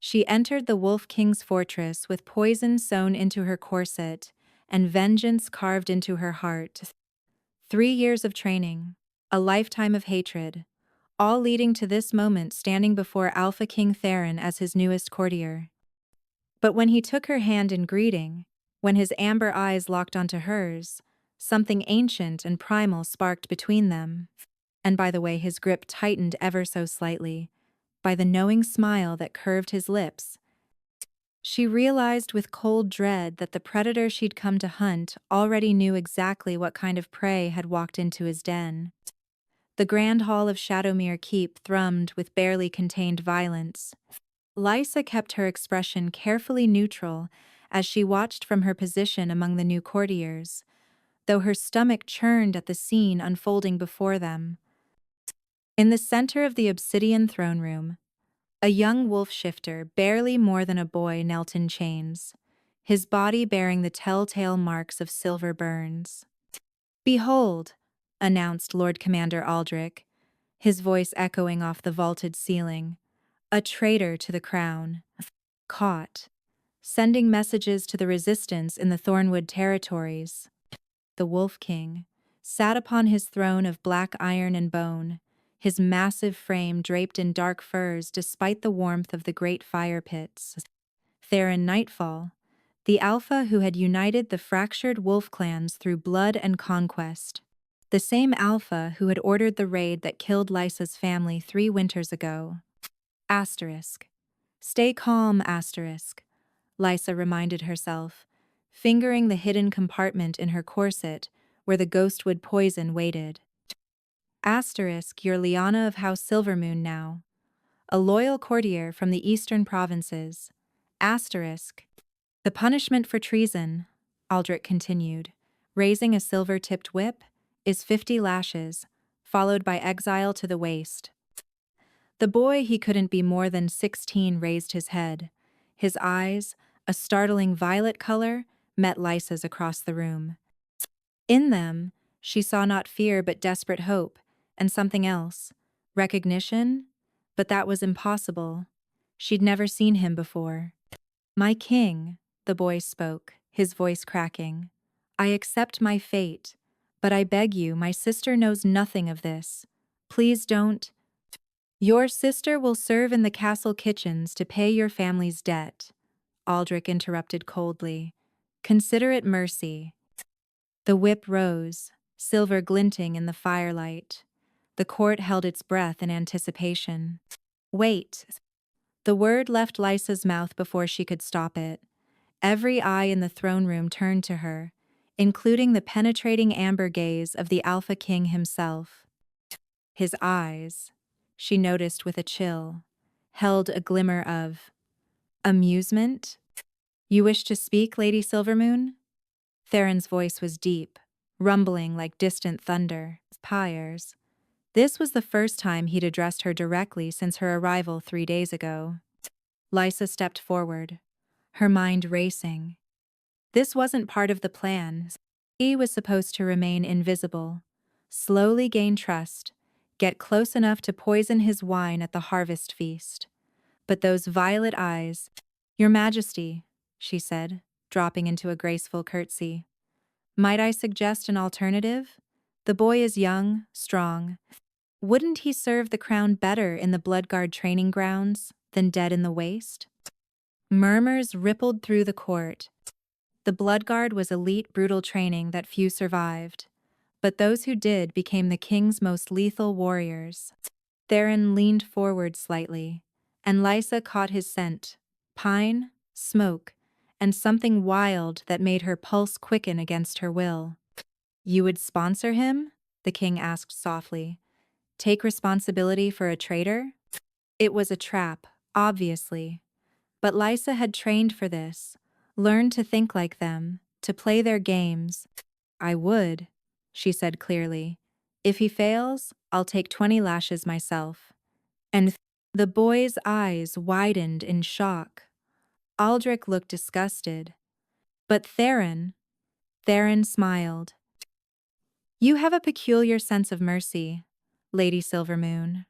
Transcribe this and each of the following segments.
She entered the Wolf King's fortress with poison sewn into her corset and vengeance carved into her heart. 3 years of training, a lifetime of hatred, all leading to this moment standing before Alpha King Theron as his newest courtier. But when he took her hand in greeting, when his amber eyes locked onto hers, something ancient and primal sparked between them. And by the way, his grip tightened ever so slightly, by the knowing smile that curved his lips. She realized with cold dread that the predator she'd come to hunt already knew exactly what kind of prey had walked into his den. The grand hall of Shadowmere Keep thrummed with barely contained violence. Lysa kept her expression carefully neutral as she watched from her position among the new courtiers, though her stomach churned at the scene unfolding before them. In the center of the obsidian throne room, a young wolf shifter, barely more than a boy, knelt in chains, his body bearing the telltale marks of silver burns. "Behold," announced Lord Commander Aldrich, his voice echoing off the vaulted ceiling, "a traitor to the crown. Caught. Sending messages to the resistance in the Thornwood territories." The Wolf King sat upon his throne of black iron and bone, his massive frame draped in dark furs despite the warmth of the great fire pits. Theron Nightfall, the Alpha who had united the fractured wolf clans through blood and conquest. The same Alpha who had ordered the raid that killed Lysa's family 3 winters ago. Asterisk. Stay calm, asterisk, Lysa reminded herself, fingering the hidden compartment in her corset where the ghostwood poison waited. Asterisk, you're Lyanna of House Silvermoon now, a loyal courtier from the eastern provinces. Asterisk. The punishment for treason, Aldrich continued, raising a silver-tipped whip, is 50 lashes, followed by exile to the waste. The boy, he couldn't be more than 16, raised his head. His eyes, a startling violet color, met Lysa's across the room. In them, she saw not fear but desperate hope, and something else, recognition, but that was impossible. She'd never seen him before. "My king," the boy spoke, his voice cracking. "I accept my fate, but I beg you, my sister knows nothing of this. Please don't." "Your sister will serve in the castle kitchens to pay your family's debt," Aldrich interrupted coldly. "Consider it mercy." The whip rose, silver glinting in the firelight. The court held its breath in anticipation. "Wait." The word left Lysa's mouth before she could stop it. Every eye in the throne room turned to her, including the penetrating amber gaze of the Alpha King himself. His eyes, she noticed with a chill, held a glimmer of amusement. "You wish to speak, Lady Silvermoon?" Theron's voice was deep, rumbling like distant thunder. Pyres. This was the first time he'd addressed her directly since her arrival 3 days ago. Lysa stepped forward, her mind racing. This wasn't part of the plan. He was supposed to remain invisible, slowly gain trust, get close enough to poison his wine at the harvest feast. But those violet eyes— "Your Majesty," she said, dropping into a graceful curtsy. "Might I suggest an alternative? The boy is young, strong. Wouldn't he serve the crown better in the Bloodguard training grounds than dead in the waste?" Murmurs rippled through the court. The Bloodguard was elite, brutal training that few survived, but those who did became the king's most lethal warriors. Theron leaned forward slightly, and Lysa caught his scent: pine, smoke, and something wild that made her pulse quicken against her will. "You would sponsor him?" the king asked softly. "Take responsibility for a traitor?" It was a trap, obviously. But Lysa had trained for this, learned to think like them, to play their games. "I would," she said clearly. "If he fails, I'll take 20 lashes myself." And the boy's eyes widened in shock. Aldrich looked disgusted. But Theron smiled. "You have a peculiar sense of mercy, Lady Silvermoon."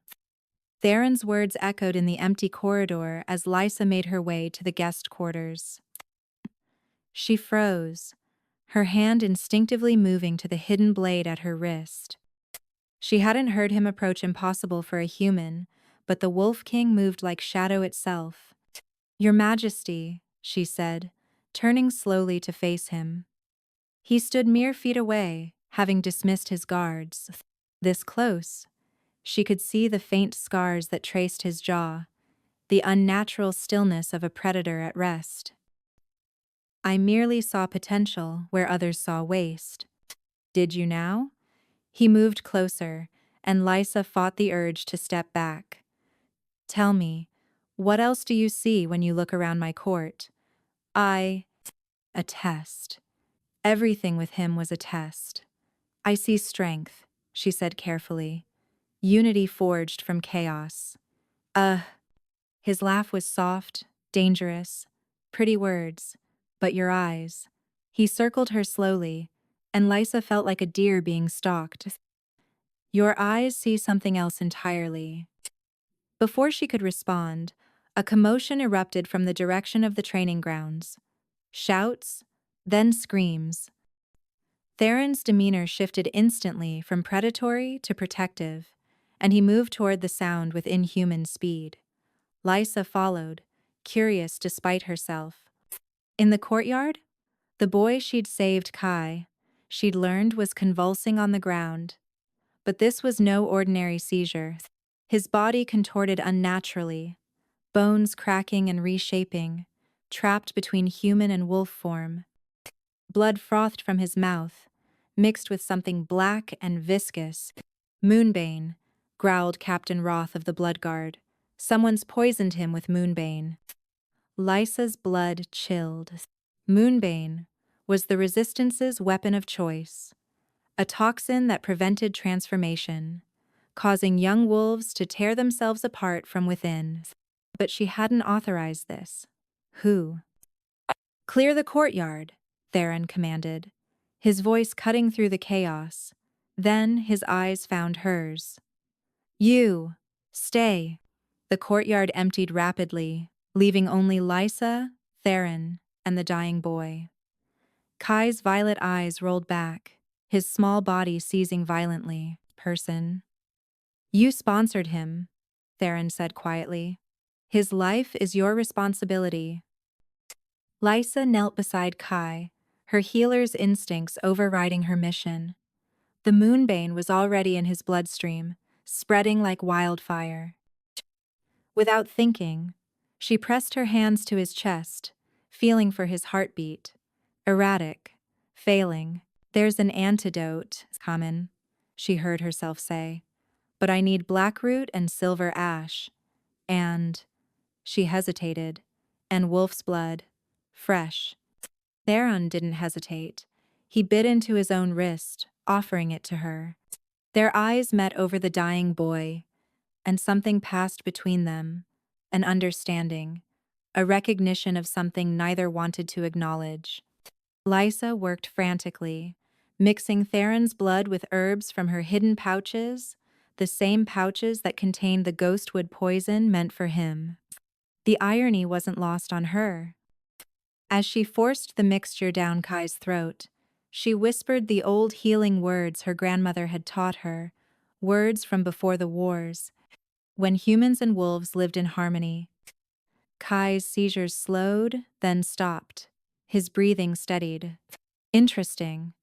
Theron's words echoed in the empty corridor as Lysa made her way to the guest quarters. She froze, her hand instinctively moving to the hidden blade at her wrist. She hadn't heard him approach impossible for a human, but the Wolf King moved like shadow itself. "Your Majesty," she said, turning slowly to face him. He stood mere feet away, having dismissed his guards. This close, she could see the faint scars that traced his jaw, the unnatural stillness of a predator at rest. "I merely saw potential where others saw waste. Did you now?" He moved closer, and Lysa fought the urge to step back. "Tell me, what else do you see when you look around my court?" "A test." Everything with him was a test. "I see strength," she said carefully. "Unity forged from chaos." His laugh was soft, dangerous, pretty words, but your eyes. He circled her slowly, and Lysa felt like a deer being stalked. "Your eyes see something else entirely." Before she could respond, a commotion erupted from the direction of the training grounds. Shouts, then screams. Theron's demeanor shifted instantly from predatory to protective, and he moved toward the sound with inhuman speed. Lysa followed, curious despite herself. In the courtyard, the boy she'd saved, Kai, she'd learned was convulsing on the ground. But this was no ordinary seizure. His body contorted unnaturally, bones cracking and reshaping, trapped between human and wolf form. Blood frothed from his mouth, mixed with something black and viscous. "Moonbane," growled Captain Roth of the Blood Guard. "Someone's poisoned him with moonbane." Lysa's blood chilled. Moonbane was the Resistance's weapon of choice, a toxin that prevented transformation, causing young wolves to tear themselves apart from within. But she hadn't authorized this. Who? "Clear the courtyard," Theron commanded, his voice cutting through the chaos. Then his eyes found hers. "You, stay." The courtyard emptied rapidly, leaving only Lysa, Theron, and the dying boy. Kai's violet eyes rolled back, his small body seizing violently. "Person." "You sponsored him," Theron said quietly. "His life is your responsibility." Lysa knelt beside Kai, her healer's instincts overriding her mission. The moonbane was already in his bloodstream, spreading like wildfire. Without thinking, she pressed her hands to his chest, feeling for his heartbeat. Erratic, failing. "There's an antidote, common," she heard herself say. "But I need blackroot and silver ash. And..." She hesitated. "And wolf's blood. Fresh." Theron didn't hesitate. He bit into his own wrist, offering it to her. Their eyes met over the dying boy, and something passed between them, an understanding, a recognition of something neither wanted to acknowledge. Lysa worked frantically, mixing Theron's blood with herbs from her hidden pouches, the same pouches that contained the ghostwood poison meant for him. The irony wasn't lost on her. As she forced the mixture down Kai's throat, she whispered the old healing words her grandmother had taught her, words from before the wars, when humans and wolves lived in harmony. Kai's seizures slowed, then stopped. His breathing steadied. "Interesting,"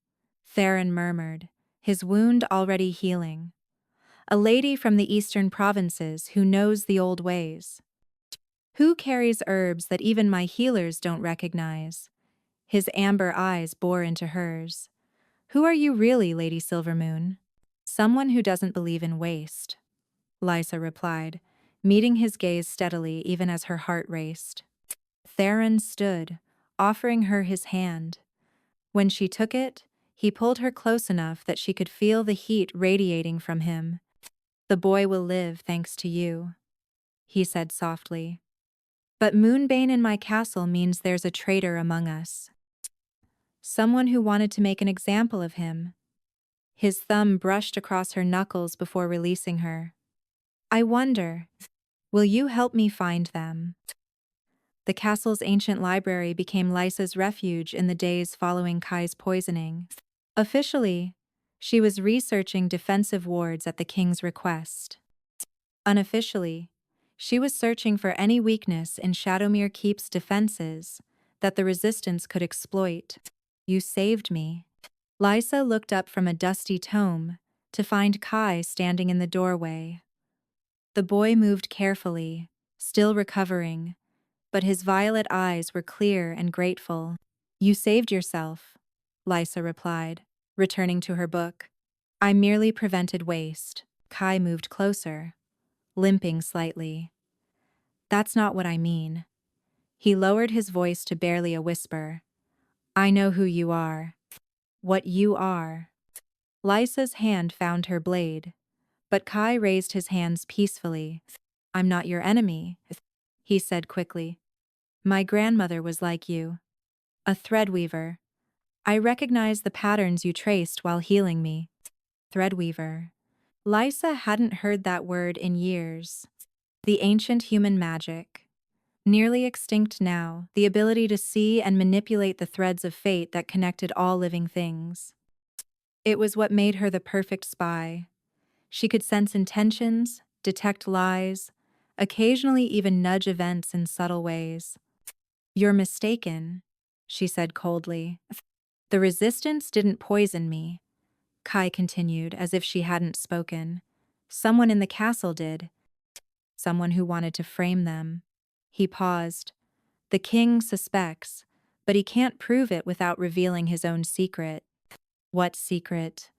Theron murmured, his wound already healing. "A lady from the eastern provinces who knows the old ways. Who carries herbs that even my healers don't recognize?" His amber eyes bore into hers. "Who are you really, Lady Silvermoon?" "Someone who doesn't believe in waste," Lysa replied, meeting his gaze steadily even as her heart raced. Theron stood, offering her his hand. When she took it, he pulled her close enough that she could feel the heat radiating from him. "The boy will live thanks to you," he said softly. "But moonbane in my castle means there's a traitor among us. Someone who wanted to make an example of him." His thumb brushed across her knuckles before releasing her. I wonder, will you help me find them? The castle's ancient library became Lysa's refuge in the days following Kai's poisoning. Officially, she was researching defensive wards at the king's request. Unofficially, she was searching for any weakness in Shadowmere Keep's defenses that the resistance could exploit. You saved me. Lysa looked up from a dusty tome to find Kai standing in the doorway. The boy moved carefully, still recovering, but his violet eyes were clear and grateful. You saved yourself, Lysa replied, returning to her book. I merely prevented waste. Kai moved closer, limping slightly. That's not what I mean. He lowered his voice to barely a whisper. I know who you are. What you are. Lysa's hand found her blade, but Kai raised his hands peacefully. I'm not your enemy, he said quickly. My grandmother was like you. A threadweaver. I recognize the patterns you traced while healing me. Threadweaver. Lysa hadn't heard that word in years. The ancient human magic. Nearly extinct now, the ability to see and manipulate the threads of fate that connected all living things. It was what made her the perfect spy. She could sense intentions, detect lies, occasionally even nudge events in subtle ways. You're mistaken, she said coldly. The resistance didn't poison me, Kai continued as if she hadn't spoken. Someone in the castle did. Someone who wanted to frame them. He paused. The king suspects, but he can't prove it without revealing his own secret. What secret?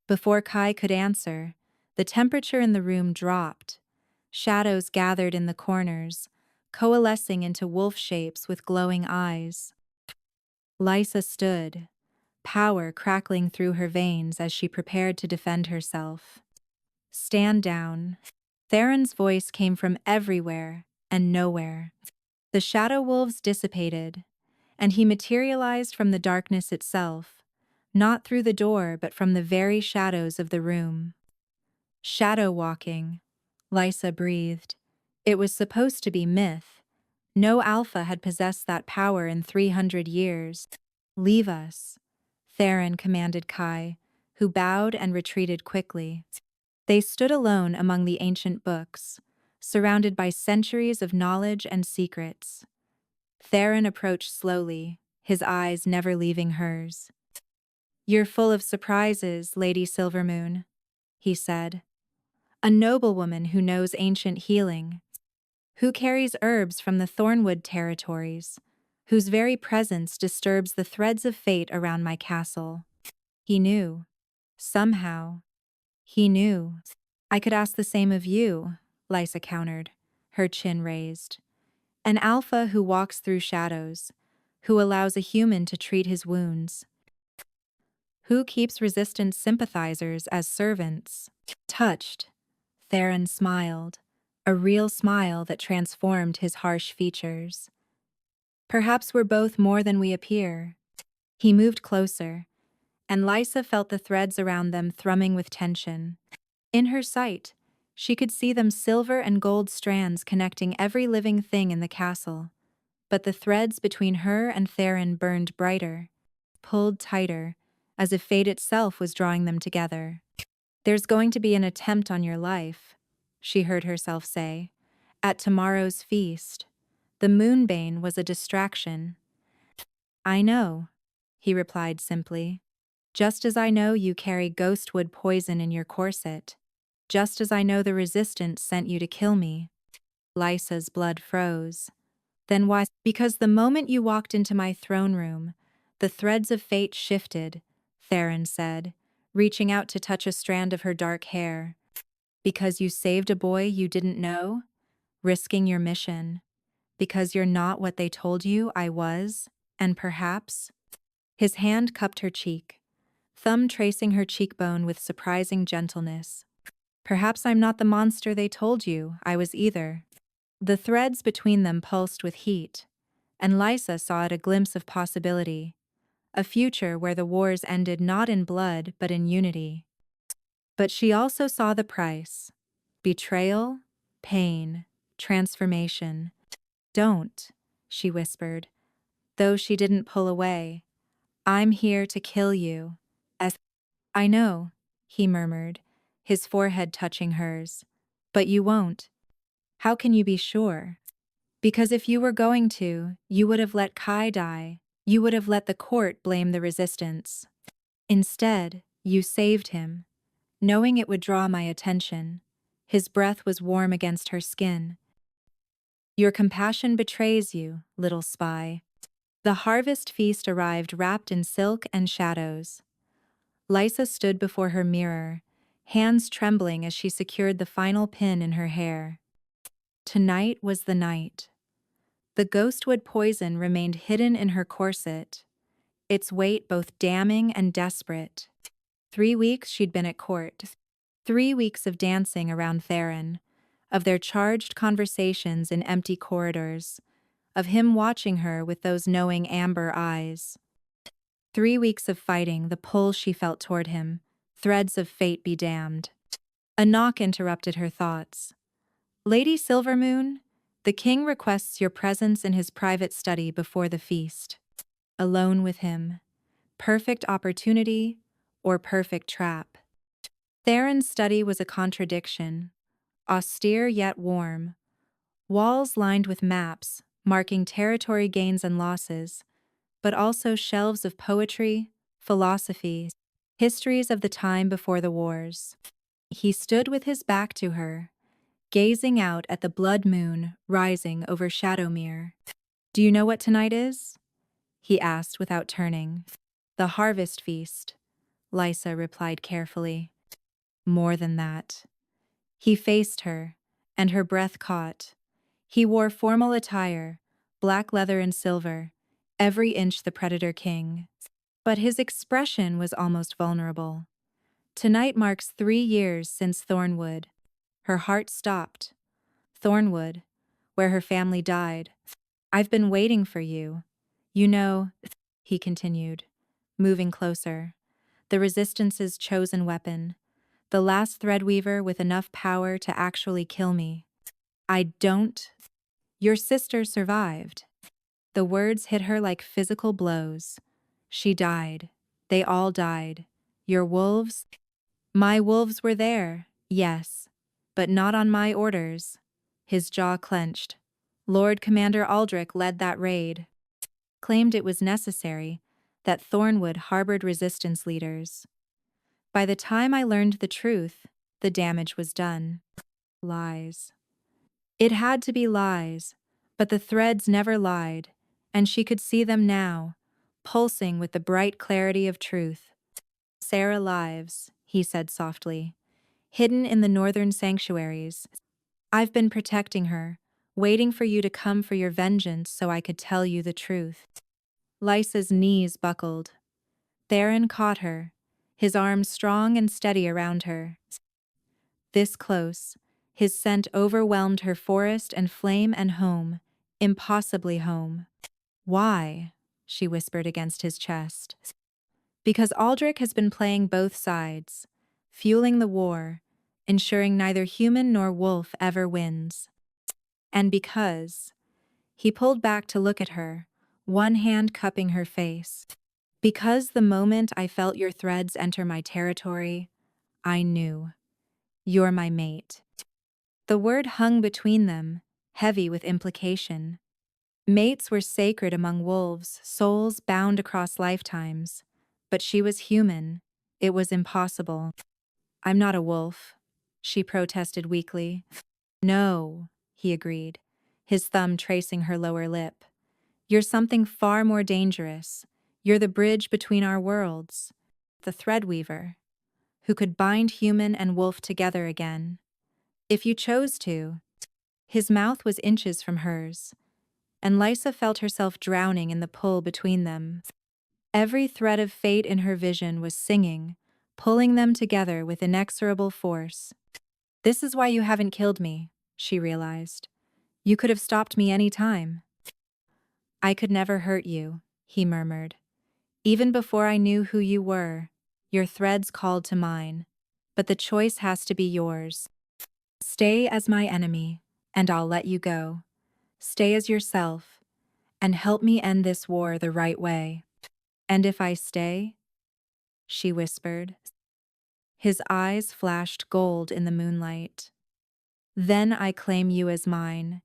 Before Kai could answer, the temperature in the room dropped. Shadows gathered in the corners, coalescing into wolf shapes with glowing eyes. Lysa stood, power crackling through her veins as she prepared to defend herself. Stand down. Theron's voice came from everywhere and nowhere. The shadow wolves dissipated, and he materialized from the darkness itself, not through the door but from the very shadows of the room. Shadow walking, Lysa breathed. It was supposed to be myth. No alpha had possessed that power in 300 years. Leave us, Theron commanded Kai, who bowed and retreated quickly. They stood alone among the ancient books, surrounded by centuries of knowledge and secrets. Theron approached slowly, his eyes never leaving hers. You're full of surprises, Lady Silvermoon, he said. A noblewoman who knows ancient healing, who carries herbs from the Thornwood territories, whose very presence disturbs the threads of fate around my castle. He knew. Somehow. He knew. I could ask the same of you, Lysa countered, her chin raised. An alpha who walks through shadows, who allows a human to treat his wounds. Who keeps resistant sympathizers as servants. Touched, Theron smiled, a real smile that transformed his harsh features. Perhaps we're both more than we appear. He moved closer, and Lysa felt the threads around them thrumming with tension. In her sight, she could see them silver and gold strands connecting every living thing in the castle. But the threads between her and Theron burned brighter, pulled tighter, as if fate itself was drawing them together. There's going to be an attempt on your life, she heard herself say, at tomorrow's feast. The moonbane was a distraction. I know, he replied simply. Just as I know you carry ghostwood poison in your corset. Just as I know the resistance sent you to kill me. Lysa's blood froze. Then why? Because the moment you walked into my throne room, the threads of fate shifted, Theron said, reaching out to touch a strand of her dark hair. Because you saved a boy you didn't know? Risking your mission. Because you're not what they told you I was, and perhaps... His hand cupped her cheek, thumb tracing her cheekbone with surprising gentleness. Perhaps I'm not the monster they told you I was either. The threads between them pulsed with heat, and Lysa saw it a glimpse of possibility, a future where the wars ended not in blood but in unity. But she also saw the price. Betrayal, pain, transformation. Don't, she whispered, though she didn't pull away. I'm here to kill you. As I know, he murmured, his forehead touching hers. But you won't. How can you be sure? Because if you were going to, you would have let Kai die. You would have let the court blame the resistance. Instead, you saved him, knowing it would draw my attention. His breath was warm against her skin. Your compassion betrays you, little spy. The harvest feast arrived wrapped in silk and shadows. Lysa stood before her mirror, hands trembling as she secured the final pin in her hair. Tonight was the night. The ghostwood poison remained hidden in her corset, its weight both damning and desperate. 3 weeks she'd been at court. 3 weeks of dancing around Theron, of their charged conversations in empty corridors, of him watching her with those knowing amber eyes. 3 weeks of fighting the pull she felt toward him, threads of fate be damned. A knock interrupted her thoughts. Lady Silvermoon, the king requests your presence in his private study before the feast. Alone with him. Perfect opportunity or perfect trap. Theron's study was a contradiction, austere yet warm. Walls lined with maps, marking territory gains and losses, but also shelves of poetry, philosophy, histories of the time before the wars. He stood with his back to her, gazing out at the blood moon rising over Shadowmere. Do you know what tonight is? He asked without turning. The harvest feast, Lysa replied carefully. More than that. He faced her, and her breath caught. He wore formal attire, black leather and silver, every inch the Predator King. But his expression was almost vulnerable. Tonight marks 3 years since Thornwood. Her heart stopped. Thornwood, where her family died. I've been waiting for you. You know, he continued, moving closer. The Resistance's chosen weapon. The last threadweaver with enough power to actually kill me. I don't. Your sister survived. The words hit her like physical blows. She died. They all died. Your wolves? My wolves were there, yes, but not on my orders. His jaw clenched. Lord Commander Aldrich led that raid. Claimed it was necessary, that Thornwood harbored resistance leaders. By the time I learned the truth, the damage was done. Lies. It had to be lies, but the threads never lied, and she could see them now, pulsing with the bright clarity of truth. Sarah lives, he said softly, hidden in the northern sanctuaries. I've been protecting her, waiting for you to come for your vengeance so I could tell you the truth. Lysa's knees buckled. Theron caught her, his arms strong and steady around her. This close, his scent overwhelmed her forest and flame and home, impossibly home. Why? She whispered against his chest. Because Aldrich has been playing both sides, fueling the war, ensuring neither human nor wolf ever wins. And because he pulled back to look at her, one hand cupping her face. Because the moment I felt your threads enter my territory, I knew. You're my mate. The word hung between them, heavy with implication. Mates were sacred among wolves, souls bound across lifetimes. But she was human. It was impossible. I'm not a wolf, she protested weakly. No, he agreed, his thumb tracing her lower lip. You're something far more dangerous. You're the bridge between our worlds. The threadweaver, who could bind human and wolf together again. If you chose to. His mouth was inches from hers, and Lysa felt herself drowning in the pull between them. Every thread of fate in her vision was singing, pulling them together with inexorable force. This is why you haven't killed me, she realized. You could have stopped me any time. I could never hurt you, he murmured. Even before I knew who you were, your threads called to mine. But the choice has to be yours. Stay as my enemy, and I'll let you go. Stay as yourself, and help me end this war the right way. And if I stay? She whispered. His eyes flashed gold in the moonlight. Then I claim you as mine,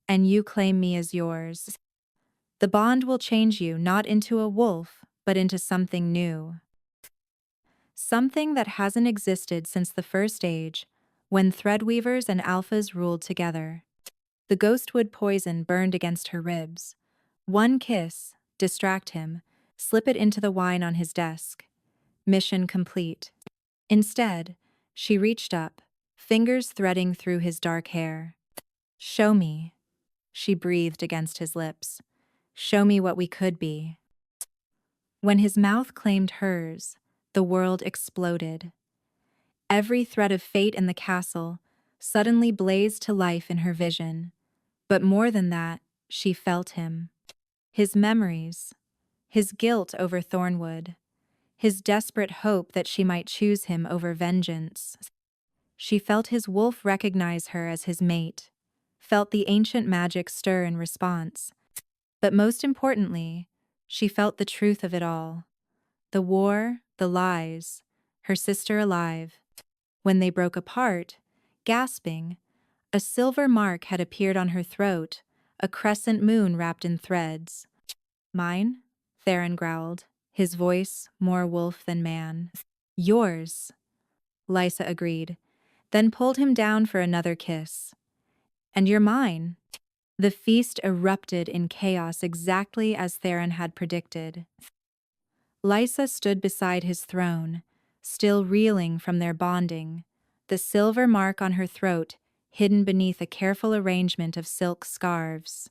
and you claim me as yours. The bond will change you not into a wolf, but into something new. Something that hasn't existed since the First Age, when threadweavers and alphas ruled together. The ghostwood poison burned against her ribs. One kiss, distract him, slip it into the wine on his desk. Mission complete. Instead, she reached up, fingers threading through his dark hair. Show me, she breathed against his lips. Show me what we could be. When his mouth claimed hers, the world exploded. Every thread of fate in the castle suddenly blazed to life in her vision. But more than that, she felt him. His memories, his guilt over Thornwood, his desperate hope that she might choose him over vengeance. She felt his wolf recognize her as his mate, felt the ancient magic stir in response. But most importantly, she felt the truth of it all. The war, the lies, her sister alive. When they broke apart, gasping, a silver mark had appeared on her throat, a crescent moon wrapped in threads. Mine? Theron growled, his voice more wolf than man. Yours, Lysa agreed, then pulled him down for another kiss. And you're mine. The feast erupted in chaos exactly as Theron had predicted. Lysa stood beside his throne, still reeling from their bonding, the silver mark on her throat hidden beneath a careful arrangement of silk scarves.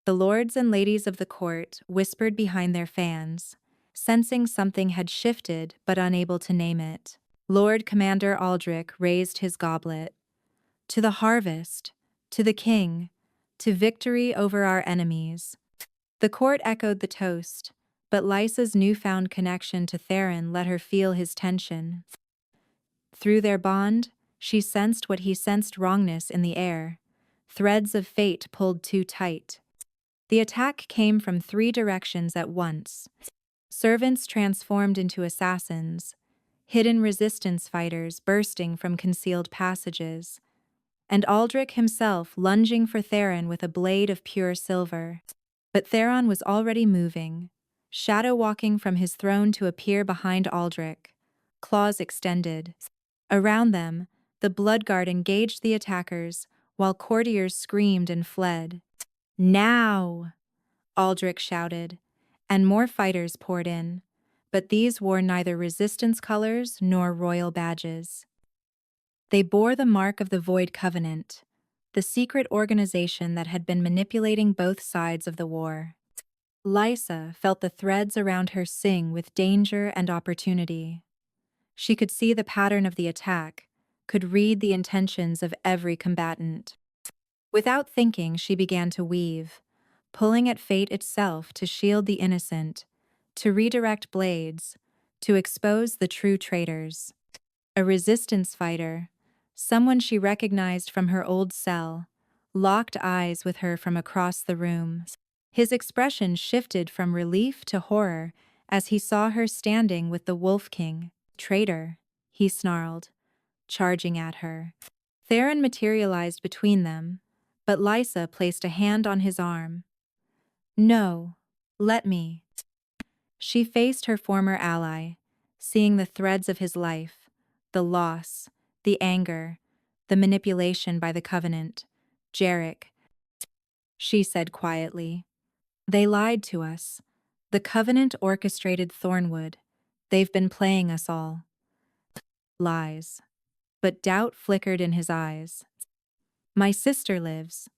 The lords and ladies of the court whispered behind their fans, sensing something had shifted but unable to name it. Lord Commander Aldrich raised his goblet. To the harvest, to the king, to victory over our enemies. The court echoed the toast, but Lysa's newfound connection to Theron let her feel his tension. Through their bond, she sensed what he sensed: wrongness in the air. Threads of fate pulled too tight. The attack came from 3 directions at once. Servants transformed into assassins, hidden resistance fighters bursting from concealed passages, and Aldrich himself lunging for Theron with a blade of pure silver. But Theron was already moving, shadow walking from his throne to appear behind Aldrich, claws extended. Around them, the Bloodguard engaged the attackers, while courtiers screamed and fled. Now! Aldrich shouted, and more fighters poured in, but these wore neither resistance colors nor royal badges. They bore the mark of the Void Covenant, the secret organization that had been manipulating both sides of the war. Lysa felt the threads around her sing with danger and opportunity. She could see the pattern of the attack, could read the intentions of every combatant. Without thinking, she began to weave, pulling at fate itself to shield the innocent, to redirect blades, to expose the true traitors. A resistance fighter, someone she recognized from her old cell, locked eyes with her from across the room. His expression shifted from relief to horror as he saw her standing with the Wolf King. Traitor, he snarled, charging at her. Theron materialized between them, but Lysa placed a hand on his arm. No, let me. She faced her former ally, seeing the threads of his life, the loss, the anger, the manipulation by the Covenant. Jarek, she said quietly. They lied to us. The Covenant orchestrated Thornwood. They've been playing us all. Lies. But doubt flickered in his eyes. My sister lives,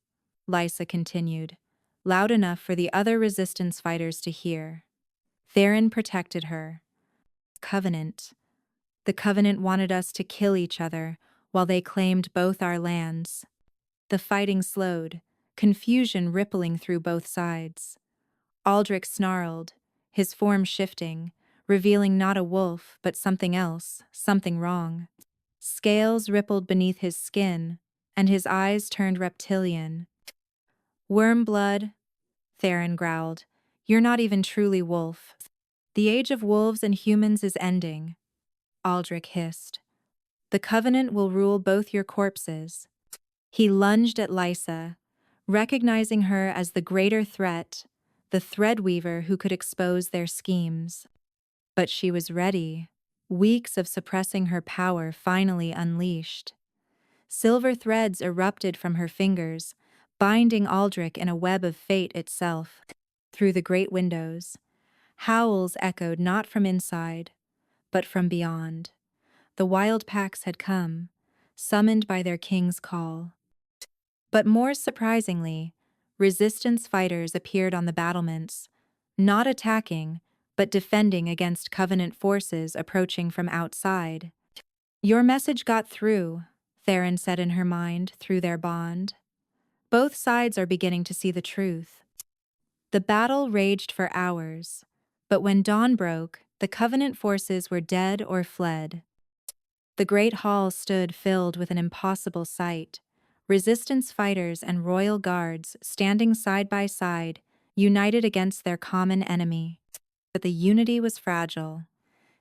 Lysa continued, loud enough for the other resistance fighters to hear. Theron protected her. Covenant. The Covenant wanted us to kill each other while they claimed both our lands. The fighting slowed, confusion rippling through both sides. Aldrich snarled, his form shifting, revealing not a wolf but something else, something wrong. Scales rippled beneath his skin, and his eyes turned reptilian. Worm blood, Theron growled. You're not even truly wolf. The age of wolves and humans is ending, Aldrich hissed. The Covenant will rule both your corpses. He lunged at Lysa, recognizing her as the greater threat, the threadweaver who could expose their schemes. But she was ready, weeks of suppressing her power finally unleashed. Silver threads erupted from her fingers, binding Aldrich in a web of fate itself. Through the great windows, howls echoed not from inside, but from beyond. The wild packs had come, summoned by their king's call. But more surprisingly, resistance fighters appeared on the battlements, not attacking, but defending against Covenant forces approaching from outside. Your message got through, Theron said in her mind through their bond. Both sides are beginning to see the truth. The battle raged for hours, but when dawn broke, the Covenant forces were dead or fled. The great hall stood filled with an impossible sight. Resistance fighters and royal guards standing side by side, united against their common enemy. But the unity was fragile.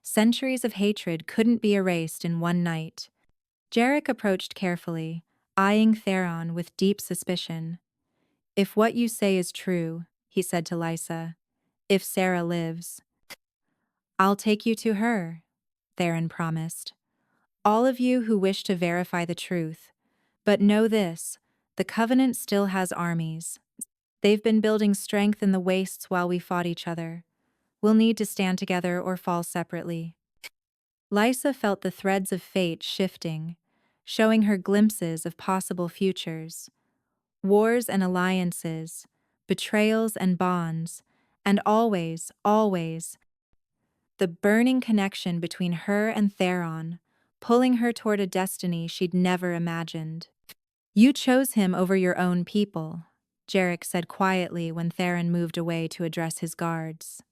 Centuries of hatred couldn't be erased in one night. Jarek approached carefully, eyeing Theron with deep suspicion. If what you say is true, he said to Lysa, if Sarah lives, I'll take you to her, Theron promised. All of you who wish to verify the truth. But know this, the Covenant still has armies. They've been building strength in the wastes while we fought each other. We'll need to stand together or fall separately. Lysa felt the threads of fate shifting, showing her glimpses of possible futures. Wars and alliances, betrayals and bonds, and always, always, the burning connection between her and Theron, pulling her toward a destiny she'd never imagined. You chose him over your own people, Jarek said quietly when Theron moved away to address his guards.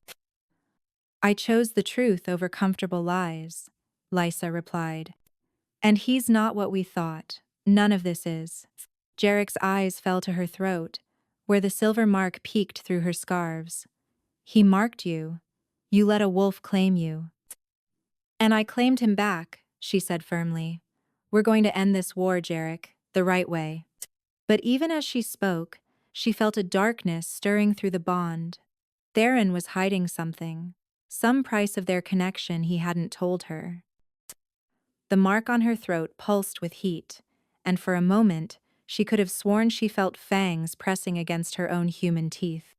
I chose the truth over comfortable lies, Lysa replied. And he's not what we thought. None of this is. Jarek's eyes fell to her throat, where the silver mark peeked through her scarves. He marked you. You let a wolf claim you. And I claimed him back, she said firmly. We're going to end this war, Jarek, the right way. But even as she spoke, she felt a darkness stirring through the bond. Theron was hiding something, some price of their connection he hadn't told her. The mark on her throat pulsed with heat, and for a moment, she could have sworn she felt fangs pressing against her own human teeth.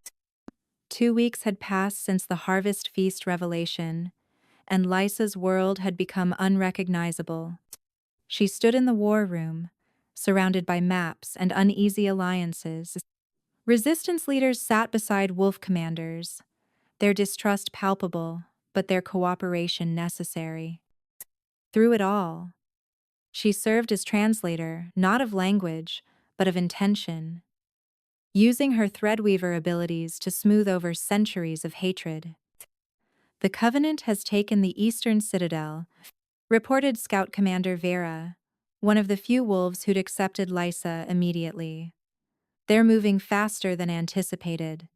2 weeks had passed since the Harvest Feast revelation, and Lysa's world had become unrecognizable. She stood in the war room, surrounded by maps and uneasy alliances. Resistance leaders sat beside wolf commanders, their distrust palpable, but their cooperation necessary. Through it all, she served as translator, not of language, but of intention, using her threadweaver abilities to smooth over centuries of hatred. The Covenant has taken the Eastern Citadel, reported Scout Commander Vera, one of the few wolves who'd accepted Lysa immediately. They're moving faster than anticipated.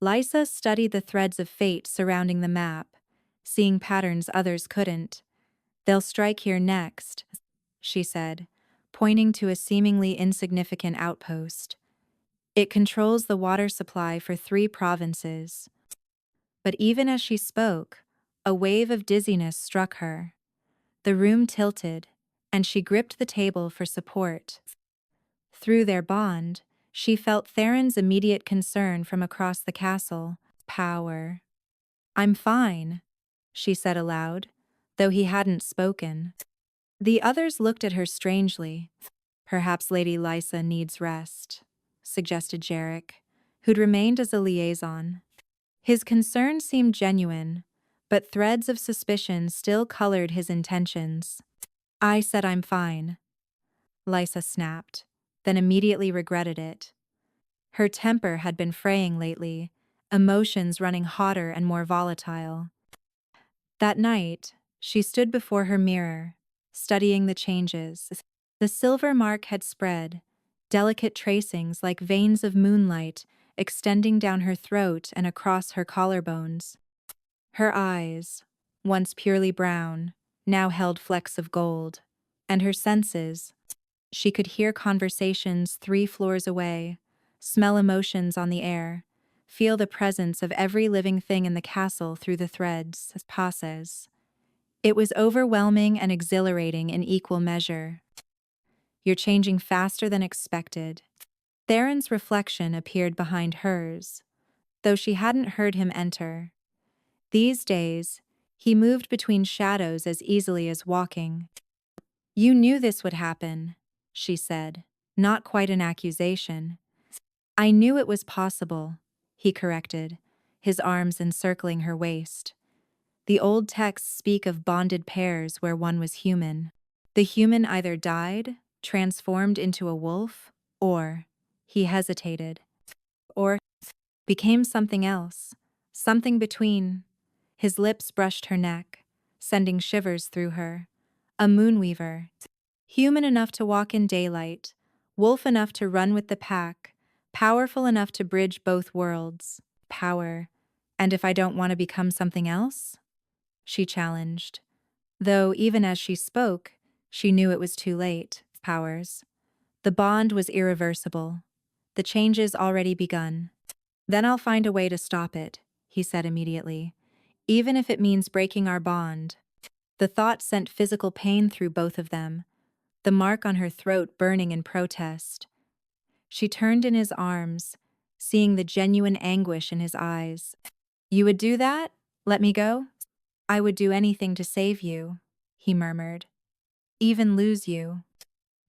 Lysa studied the threads of fate surrounding the map, seeing patterns others couldn't. They'll strike here next, she said, pointing to a seemingly insignificant outpost. It controls the water supply for 3 provinces. But even as she spoke, a wave of dizziness struck her. The room tilted, and she gripped the table for support. Through their bond, she felt Theron's immediate concern from across the castle. Power. I'm fine, she said aloud, though he hadn't spoken. The others looked at her strangely. Perhaps Lady Lysa needs rest, suggested Jarek, who'd remained as a liaison. His concern seemed genuine, but threads of suspicion still colored his intentions. I said I'm fine, Lysa snapped, then immediately regretted it. Her temper had been fraying lately, emotions running hotter and more volatile. That night, she stood before her mirror, studying the changes. The silver mark had spread, delicate tracings like veins of moonlight extending down her throat and across her collarbones. Her eyes, once purely brown, now held flecks of gold, and her senses. She could hear conversations 3 floors away, smell emotions on the air, feel the presence of every living thing in the castle through the threads, passes. It was overwhelming and exhilarating in equal measure. You're changing faster than expected. Theron's reflection appeared behind hers, though she hadn't heard him enter. These days, he moved between shadows as easily as walking. You knew this would happen, she said, not quite an accusation. I knew it was possible, he corrected, his arms encircling her waist. The old texts speak of bonded pairs where one was human. The human either died, transformed into a wolf, or, he hesitated, or became something else, something between. His lips brushed her neck, sending shivers through her. A moonweaver. Human enough to walk in daylight, wolf enough to run with the pack, powerful enough to bridge both worlds. Power. And if I don't want to become something else? She challenged. Though even as she spoke, she knew it was too late. Powers. The bond was irreversible. The changes already begun. Then I'll find a way to stop it, he said immediately. Even if it means breaking our bond. The thought sent physical pain through both of them, the mark on her throat burning in protest. She turned in his arms, seeing the genuine anguish in his eyes. You would do that? Let me go? I would do anything to save you, he murmured. Even lose you.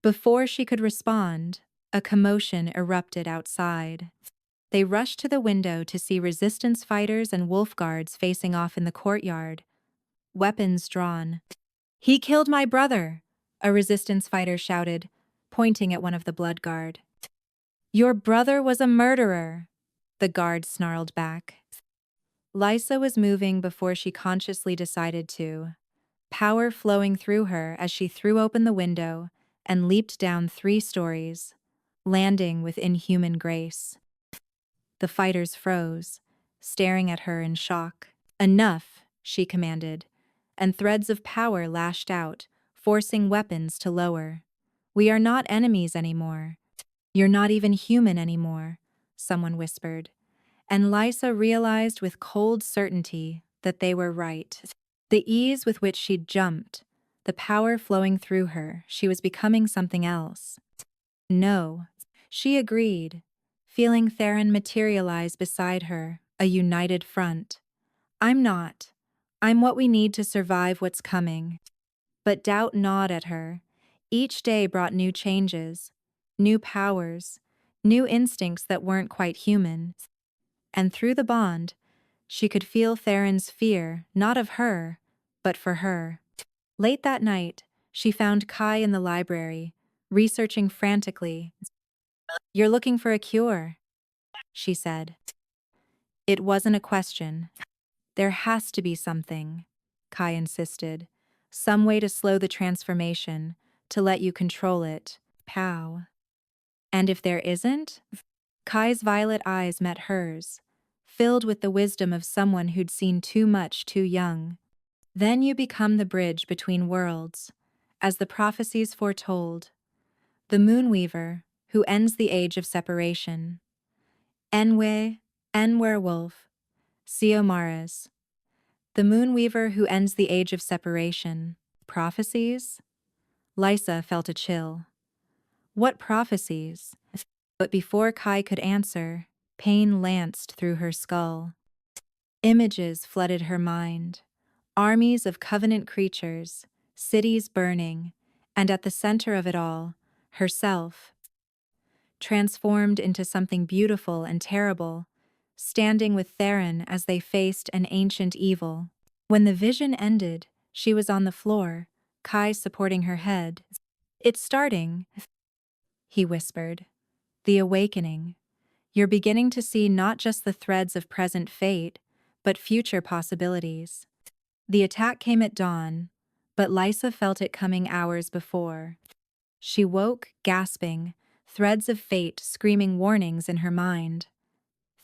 Before she could respond, a commotion erupted outside. They rushed to the window to see resistance fighters and wolf guards facing off in the courtyard, weapons drawn. He killed my brother, a resistance fighter shouted, pointing at one of the blood guard. Your brother was a murderer, the guard snarled back. Lysa was moving before she consciously decided to, power flowing through her as she threw open the window and leaped down 3 stories, landing with inhuman grace. The fighters froze, staring at her in shock. Enough, she commanded, and threads of power lashed out, forcing weapons to lower. We are not enemies anymore. You're not even human anymore, someone whispered. And Lysa realized with cold certainty that they were right. The ease with which she'd jumped, the power flowing through her, she was becoming something else. No, she agreed, feeling Theron materialize beside her, a united front. I'm not. I'm what we need to survive what's coming. But doubt gnawed at her. Each day brought new changes, new powers, new instincts that weren't quite human. And through the bond, she could feel Theron's fear, not of her, but for her. Late that night, she found Kai in the library, researching frantically. You're looking for a cure, she said. It wasn't a question. There has to be something, Kai insisted. Some way to slow the transformation, to let you control it. How? And if there isn't? Kai's violet eyes met hers, filled with the wisdom of someone who'd seen too much too young. Then you become the bridge between worlds, as the prophecies foretold. The Moonweaver, who ends the age of separation. Enwe, Werewolf, Siomares. The Moonweaver who ends the age of separation. Prophecies? Lysa felt a chill. What prophecies? But before Kai could answer, pain lanced through her skull. Images flooded her mind. Armies of covenant creatures, cities burning, and at the center of it all, herself, transformed into something beautiful and terrible, standing with Theron as they faced an ancient evil. When the vision ended, she was on the floor, Kai supporting her head. It's starting, he whispered. The awakening. You're beginning to see not just the threads of present fate, but future possibilities. The attack came at dawn, but Lysa felt it coming hours before. She woke, gasping, threads of fate screaming warnings in her mind.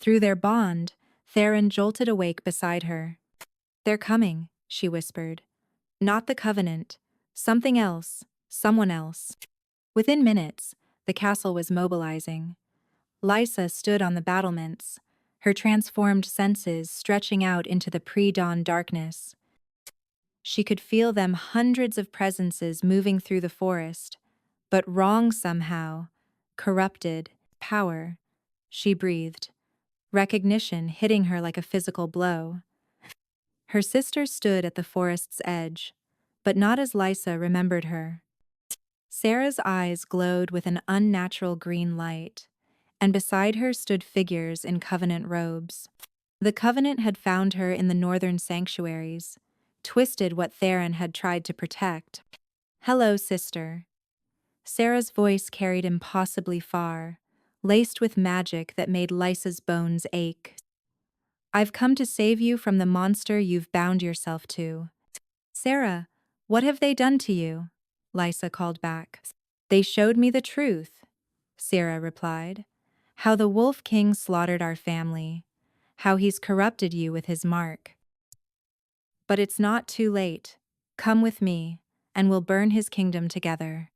Through their bond, Theron jolted awake beside her. "They're coming," she whispered. "Not the Covenant. Something else. Someone else." Within minutes, the castle was mobilizing. Lysa stood on the battlements, her transformed senses stretching out into the pre-dawn darkness. She could feel them hundreds of presences moving through the forest, but wrong somehow, corrupted, power. She breathed, recognition hitting her like a physical blow. Her sister stood at the forest's edge, but not as Lysa remembered her. Sarah's eyes glowed with an unnatural green light, and beside her stood figures in Covenant robes. The Covenant had found her in the northern sanctuaries, twisted what Theron had tried to protect. "Hello, sister." Sarah's voice carried impossibly far, laced with magic that made Lysa's bones ache. "I've come to save you from the monster you've bound yourself to." "Sarah, what have they done to you?" Lysa called back. "They showed me the truth," Sarah replied. "How the Wolf King slaughtered our family. How he's corrupted you with his mark. But it's not too late. Come with me, and we'll burn his kingdom together."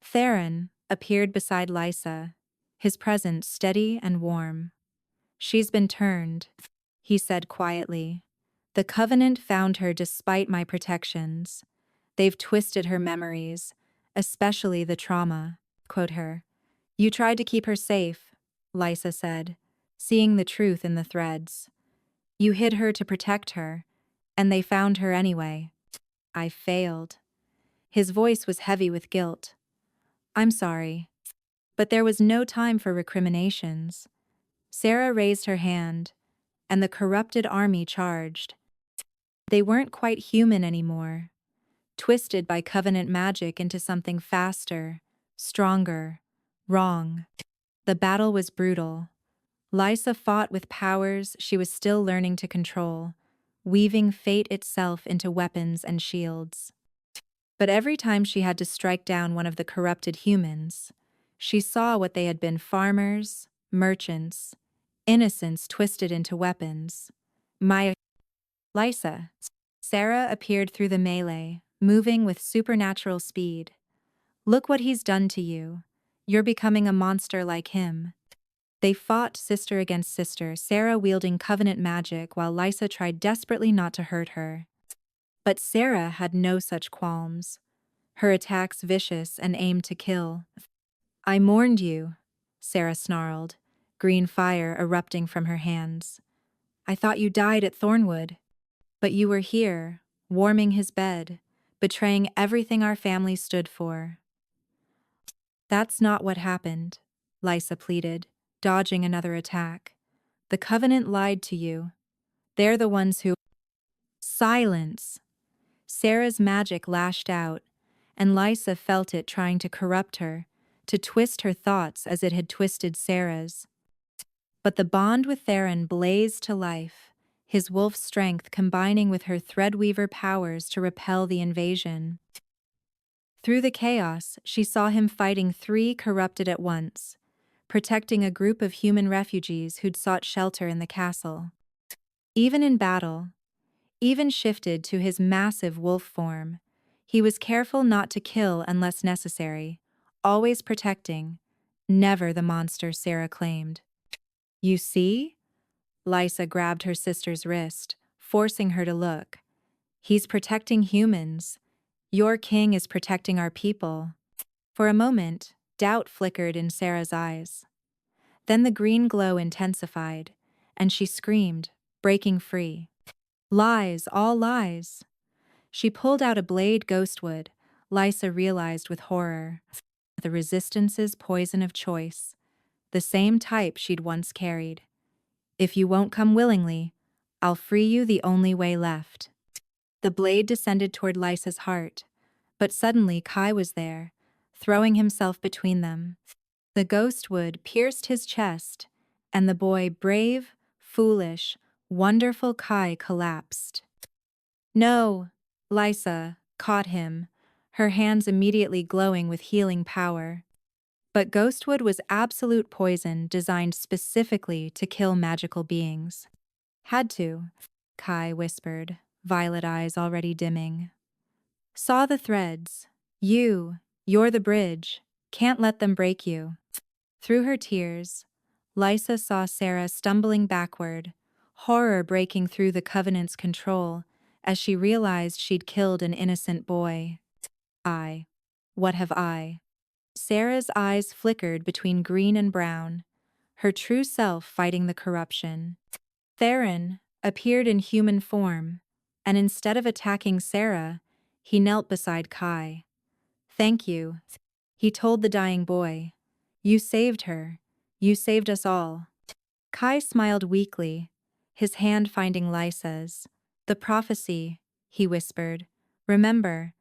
Theron appeared beside Lysa, his presence steady and warm. "She's been turned," he said quietly. "The Covenant found her despite my protections. They've twisted her memories, especially the trauma." Quote her. "You tried to keep her safe," Lysa said, seeing the truth in the threads. "You hid her to protect her, and they found her anyway." "I failed." His voice was heavy with guilt. "I'm sorry." But there was no time for recriminations. Sarah raised her hand, and the corrupted army charged. They weren't quite human anymore, twisted by Covenant magic into something faster, stronger, wrong. The battle was brutal. Lysa fought with powers she was still learning to control, weaving fate itself into weapons and shields. But every time she had to strike down one of the corrupted humans, she saw what they had been: farmers, merchants, innocents twisted into weapons. Lysa. Sarah appeared through the melee, moving with supernatural speed. "Look what he's done to you. You're becoming a monster like him." They fought sister against sister, Sarah wielding Covenant magic while Lysa tried desperately not to hurt her. But Sarah had no such qualms, her attacks vicious and aimed to kill. "I mourned you," Sarah snarled, green fire erupting from her hands. "I thought you died at Thornwood. But you were here, warming his bed, betraying everything our family stood for." "That's not what happened," Lysa pleaded, dodging another attack. "The Covenant lied to you. They're the ones who—" "Silence!" Sarah's magic lashed out, and Lysa felt it trying to corrupt her, to twist her thoughts as it had twisted Sarah's. But the bond with Theron blazed to life, his wolf strength combining with her threadweaver powers to repel the invasion. Through the chaos, she saw him fighting three corrupted at once, protecting a group of human refugees who'd sought shelter in the castle. Even in battle, even shifted to his massive wolf form, he was careful not to kill unless necessary, always protecting, never the monster Sarah claimed. "You see?" Lysa grabbed her sister's wrist, forcing her to look. "He's protecting humans. Your king is protecting our people." For a moment, doubt flickered in Sarah's eyes. Then the green glow intensified, and she screamed, breaking free. "Lies, all lies." She pulled out a blade ghostwood, Lysa realized with horror. The Resistance's poison of choice, the same type she'd once carried. "If you won't come willingly, I'll free you the only way left." The blade descended toward Lysa's heart, but suddenly Kai was there, throwing himself between them. The ghostwood pierced his chest, and the boy, brave, foolish, wonderful Kai, collapsed. "No!" Lysa caught him, her hands immediately glowing with healing power. But ghostwood was absolute poison designed specifically to kill magical beings. Had to, Kai whispered, violet eyes already dimming. Saw the threads. You're the bridge. Can't let them break you. Through her tears, Lysa saw Sarah stumbling backward, horror breaking through the Covenant's control as she realized she'd killed an innocent boy. What have I? Sarah's eyes flickered between green and brown, her true self fighting the corruption. Theron appeared in human form, and instead of attacking Sarah, he knelt beside Kai. Thank you, he told the dying boy. You saved her. You saved us all. Kai smiled weakly, his hand finding Lysa's. The prophecy, he whispered. Remember,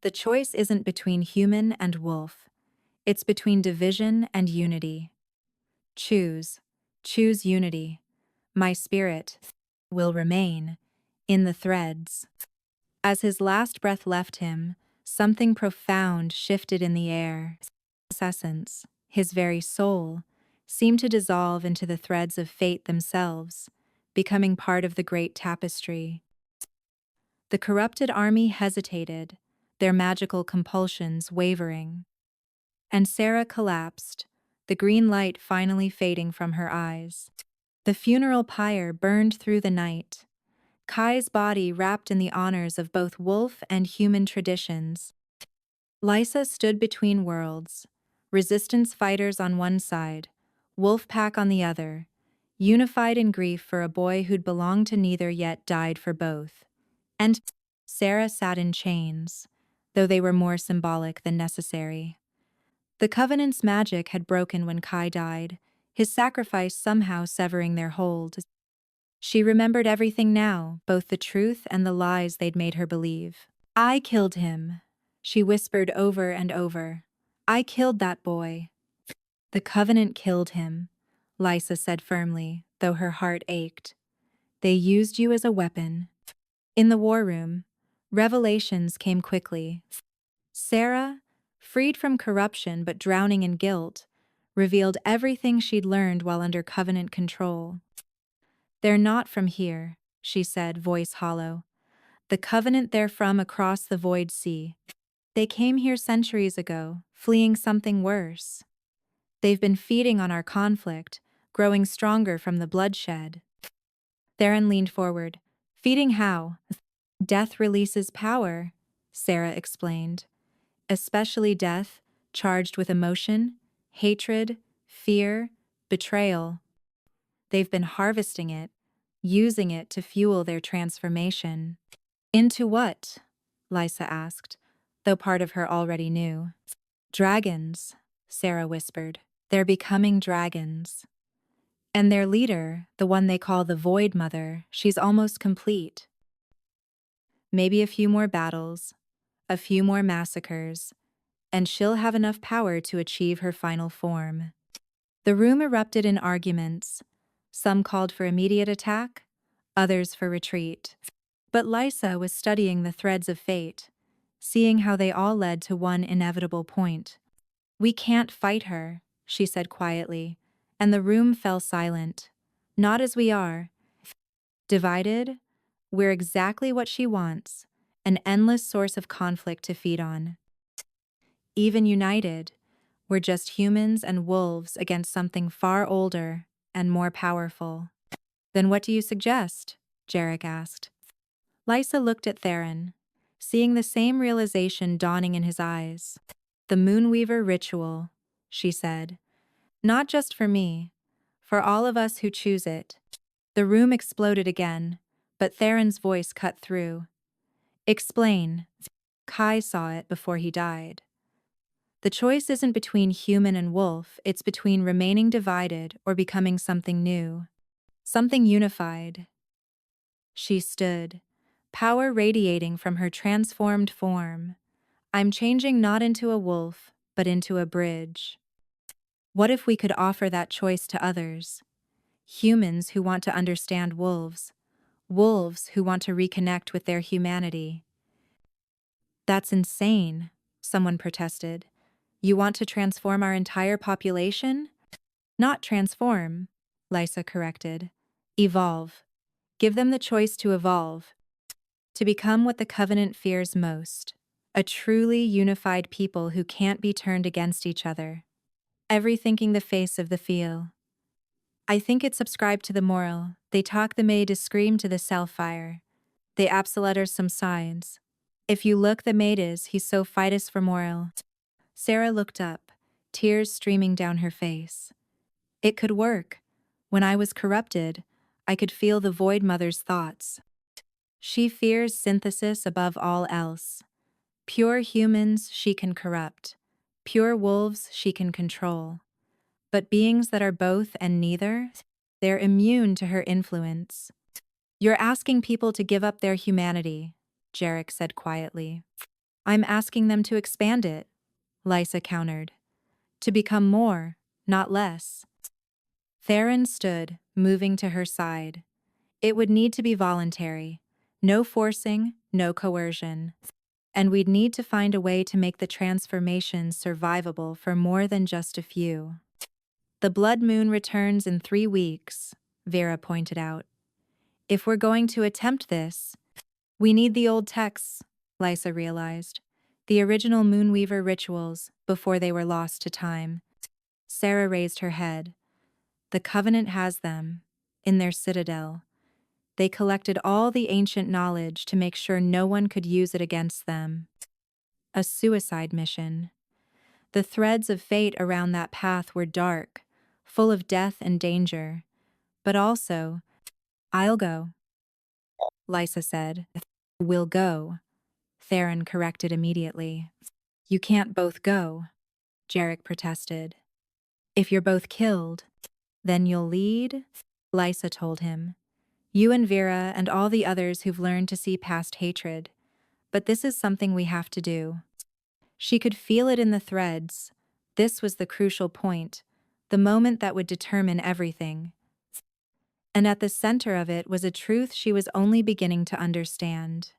the choice isn't between human and wolf. It's between division and unity. Choose. Choose unity. My spirit will remain in the threads. As his last breath left him, something profound shifted in the air. His essence, his very soul, seemed to dissolve into the threads of fate themselves, becoming part of the great tapestry. The corrupted army hesitated, their magical compulsions wavering. And Sarah collapsed, the green light finally fading from her eyes. The funeral pyre burned through the night, Kai's body wrapped in the honors of both wolf and human traditions. Lysa stood between worlds, resistance fighters on one side, wolf pack on the other, unified in grief for a boy who'd belonged to neither yet died for both. And Sarah sat in chains, though they were more symbolic than necessary. The Covenant's magic had broken when Kai died, his sacrifice somehow severing their hold. She remembered everything now, both the truth and the lies they'd made her believe. I killed him, she whispered over and over. I killed that boy. The Covenant killed him, Lysa said firmly, though her heart ached. They used you as a weapon. In the war room, revelations came quickly. Sarah, freed from corruption but drowning in guilt, revealed everything she'd learned while under Covenant control. They're not from here, she said, voice hollow. The Covenant they're from across the Void Sea. They came here centuries ago, fleeing something worse. They've been feeding on our conflict, growing stronger from the bloodshed. Theron leaned forward. Feeding how? Death releases power, Sarah explained. Especially death, charged with emotion, hatred, fear, betrayal. They've been harvesting it, using it to fuel their transformation. Into what? Lysa asked, though part of her already knew. Dragons, Sarah whispered. They're becoming dragons. And their leader, the one they call the Void Mother, she's almost complete. Maybe a few more battles, a few more massacres, and she'll have enough power to achieve her final form. The room erupted in arguments. Some called for immediate attack, others for retreat. But Lysa was studying the threads of fate, seeing how they all led to one inevitable point. We can't fight her, she said quietly, and the room fell silent. Not as we are. Divided, we're exactly what she wants, an endless source of conflict to feed on. Even united, we're just humans and wolves against something far older and more powerful. Then what do you suggest? Jarek asked. Lysa looked at Theron, seeing the same realization dawning in his eyes. The Moonweaver ritual, she said. Not just for me, for all of us who choose it. The room exploded again, but Theron's voice cut through. Explain. Kai saw it before he died. The choice isn't between human and wolf, it's between remaining divided or becoming something new. Something unified. She stood, power radiating from her transformed form. I'm changing not into a wolf, but into a bridge. What if we could offer that choice to others? Humans who want to understand wolves. Wolves who want to reconnect with their humanity. That's insane, someone protested. You want to transform our entire population? Not transform, Lysa corrected. Evolve. Give them the choice to evolve, to become what the Covenant fears most. A truly unified people who can't be turned against each other. Every thinking the face of the feel. I think it subscribed to the moral. They talk the maid to scream to the self-fire. They absoluters some signs. If you look the maid is, he's so fight us for moral. Sarah looked up, tears streaming down her face. It could work. When I was corrupted, I could feel the Void Mother's thoughts. She fears synthesis above all else. Pure humans she can corrupt. Pure wolves she can control. But beings that are both and neither, they're immune to her influence. You're asking people to give up their humanity, Jarek said quietly. I'm asking them to expand it, Lysa countered. To become more, not less. Theron stood, moving to her side. It would need to be voluntary. No forcing, no coercion. And we'd need to find a way to make the transformation survivable for more than just a few. The blood moon returns in 3 weeks, Vera pointed out. If we're going to attempt this, we need the old texts, Lysa realized. The original Moonweaver rituals, before they were lost to time. Sarah raised her head. The Covenant has them, in their citadel. They collected all the ancient knowledge to make sure no one could use it against them. A suicide mission. The threads of fate around that path were dark, full of death and danger. But also, I'll go, Lysa said. We'll go, Theron corrected immediately. You can't both go, Jarek protested. If you're both killed, then you'll lead, Lysa told him. You and Vera and all the others who've learned to see past hatred. But this is something we have to do. She could feel it in the threads. This was the crucial point, the moment that would determine everything. And at the center of it was a truth she was only beginning to understand.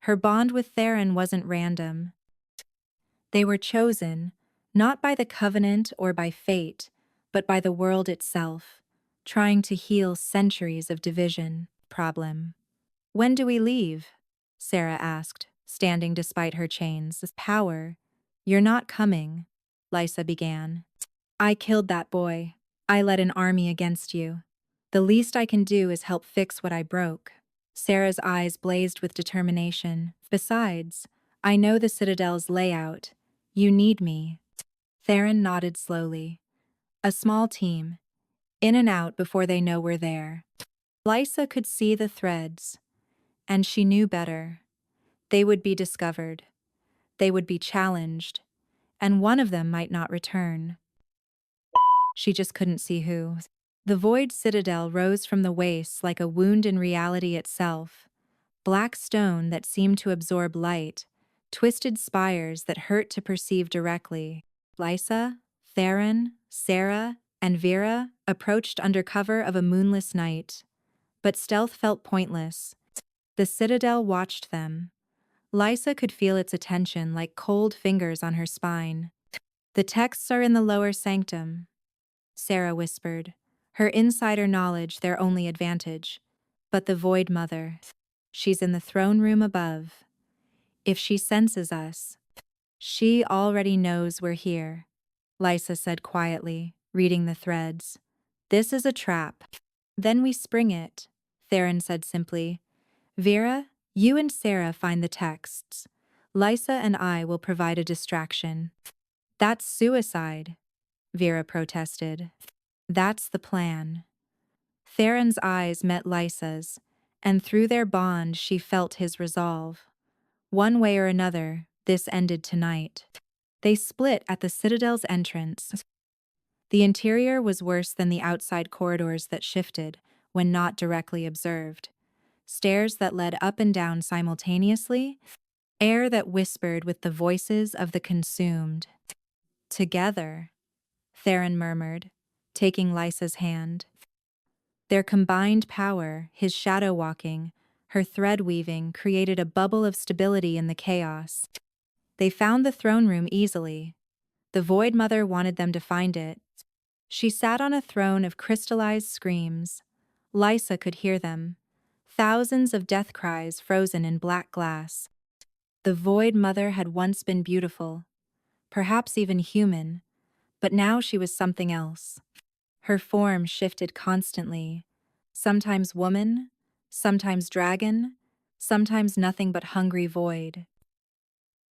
Her bond with Theron wasn't random. They were chosen, not by the Covenant or by fate, but by the world itself, trying to heal centuries of division. Problem. When do we leave? Sarah asked, standing despite her chains. Power. You're not coming, Lysa began. I killed that boy. I led an army against you. The least I can do is help fix what I broke. Sarah's eyes blazed with determination. Besides, I know the Citadel's layout. You need me. Theron nodded slowly. A small team. In and out before they know we're there. Lysa could see the threads. And she knew better. They would be discovered. They would be challenged. And one of them might not return. She just couldn't see who. The Void Citadel rose from the wastes like a wound in reality itself. Black stone that seemed to absorb light, twisted spires that hurt to perceive directly. Lysa, Theron, Sarah, and Vera approached under cover of a moonless night. But stealth felt pointless. The Citadel watched them. Lysa could feel its attention like cold fingers on her spine. The texts are in the lower sanctum, Sarah whispered, her insider knowledge their only advantage. But the Void Mother, she's in the throne room above. If she senses us, she already knows we're here, Lysa said quietly, reading the threads. This is a trap. Then we spring it, Theron said simply. Vera, you and Sarah find the texts. Lysa and I will provide a distraction. That's suicide, Vera protested. That's the plan. Theron's eyes met Lysa's, and through their bond she felt his resolve. One way or another, this ended tonight. They split at the Citadel's entrance. The interior was worse than the outside corridors that shifted, when not directly observed. Stairs that led up and down simultaneously, air that whispered with the voices of the consumed. Together, Theron murmured, taking Lysa's hand. Their combined power, his shadow walking, Her thread weaving created a bubble of stability in the chaos. They found the throne room easily. The Void Mother wanted them to find it. She sat on a throne of crystallized screams. Lysa could hear them. Thousands of death cries frozen in black glass. The Void Mother had once been beautiful, perhaps even human, but now she was something else. Her form shifted constantly, sometimes woman, sometimes dragon, sometimes nothing but hungry void.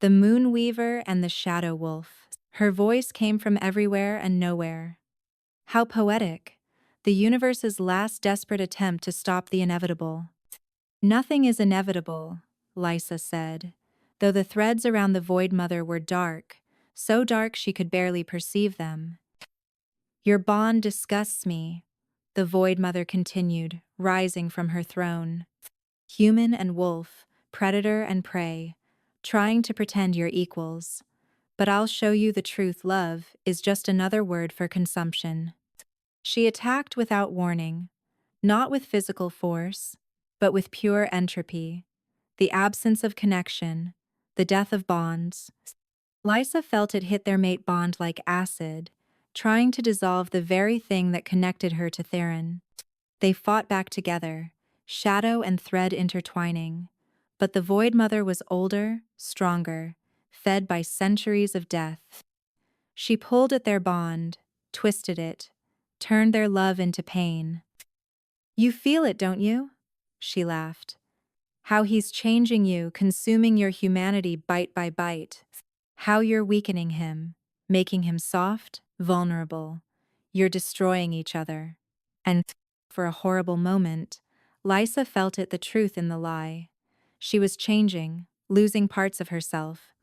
The Moon Weaver and the Shadow Wolf. Her voice came from everywhere and nowhere. How poetic, the universe's last desperate attempt to stop the inevitable. Nothing is inevitable, Lysa said, though the threads around the Void Mother were dark, so dark she could barely perceive them. Your bond disgusts me, the Void Mother continued, rising from her throne. Human and wolf, predator and prey, trying to pretend you're equals. But I'll show you the truth. Love is just another word for consumption. She attacked without warning, not with physical force, but with pure entropy, the absence of connection, the death of bonds. Lysa felt it hit their mate bond like acid, trying to dissolve the very thing that connected her to Theron. They fought back together, shadow and thread intertwining, but the Void Mother was older, stronger, fed by centuries of death. She pulled at their bond, twisted it, turned their love into pain. You feel it, don't you? She laughed. How he's changing you, consuming your humanity bite by bite. How you're weakening him, making him soft, vulnerable. You're destroying each other. And for a horrible moment, Lysa felt it, the truth in the lie. She was changing, losing parts of herself.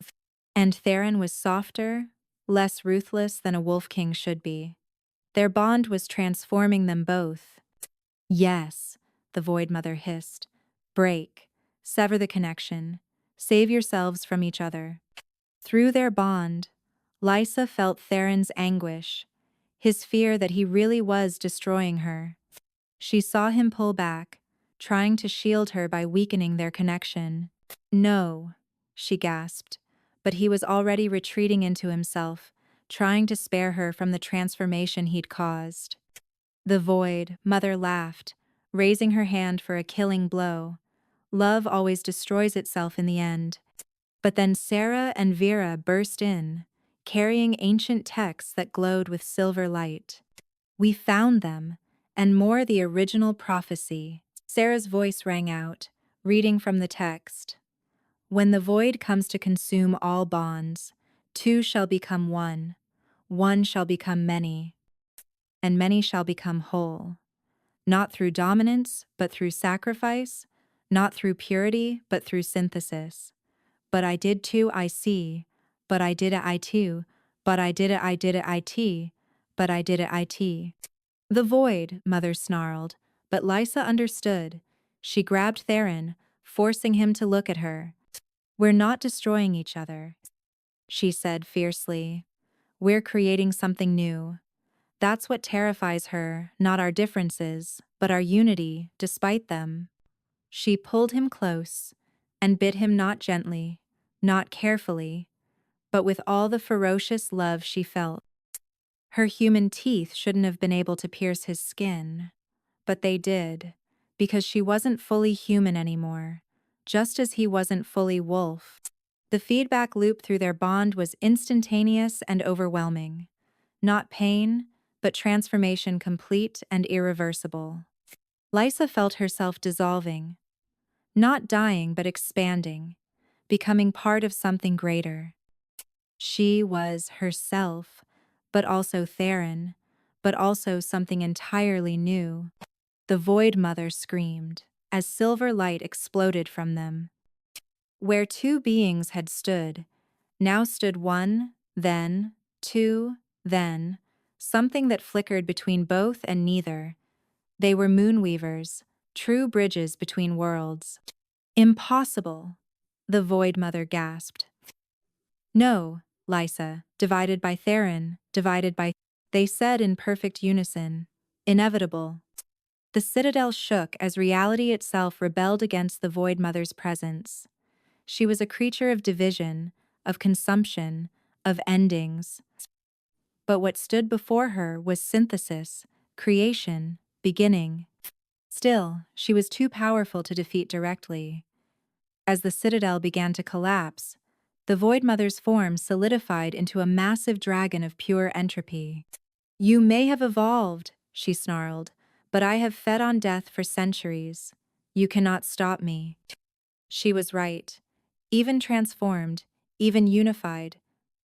And Theron was softer, less ruthless than a wolf king should be. Their bond was transforming them both. Yes, the Void Mother hissed. Break. Sever the connection. Save yourselves from each other. Through their bond, Lysa felt Theron's anguish, his fear that he really was destroying her. She saw him pull back, trying to shield her by weakening their connection. No, she gasped, but he was already retreating into himself, trying to spare her from the transformation he'd caused. The Void Mother laughed, raising her hand for a killing blow. Love always destroys itself in the end. But then Sarah and Vera burst in, carrying ancient texts that glowed with silver light. We found them, and more, the original prophecy. Sarah's voice rang out, reading from the text. When the void comes to consume all bonds, two shall become one shall become many, and many shall become whole. Not through dominance, but through sacrifice, not through purity, but through synthesis. But I did too, I see, but I did it, I too, but I did it, I did it, I t, but I did it, I t. The Void Mother snarled, but Lysa understood. She grabbed Theron, forcing him to look at her. We're not destroying each other, she said fiercely. We're creating something new. That's what terrifies her, not our differences, but our unity, despite them. She pulled him close, and bit him not gently, not carefully, but with all the ferocious love she felt. Her human teeth shouldn't have been able to pierce his skin, but they did, because she wasn't fully human anymore, just as he wasn't fully wolf. The feedback loop through their bond was instantaneous and overwhelming. Not pain, but transformation, complete and irreversible. Lysa felt herself dissolving, not dying but expanding, becoming part of something greater. She was herself, but also Theron, but also something entirely new. The Void Mother screamed, as silver light exploded from them. Where two beings had stood, now stood one, then, two, then, something that flickered between both and neither. They were moonweavers, true bridges between worlds. Impossible, the Void Mother gasped. No, Lysa, divided by Theron, divided by, they said in perfect unison. Inevitable. The citadel shook as reality itself rebelled against the Void Mother's presence. She was a creature of division, of consumption, of endings. But what stood before her was synthesis, creation, beginning. Still, she was too powerful to defeat directly. As the citadel began to collapse, the Void Mother's form solidified into a massive dragon of pure entropy. "You may have evolved," she snarled, "but I have fed on death for centuries. You cannot stop me." She was right. Even transformed, even unified,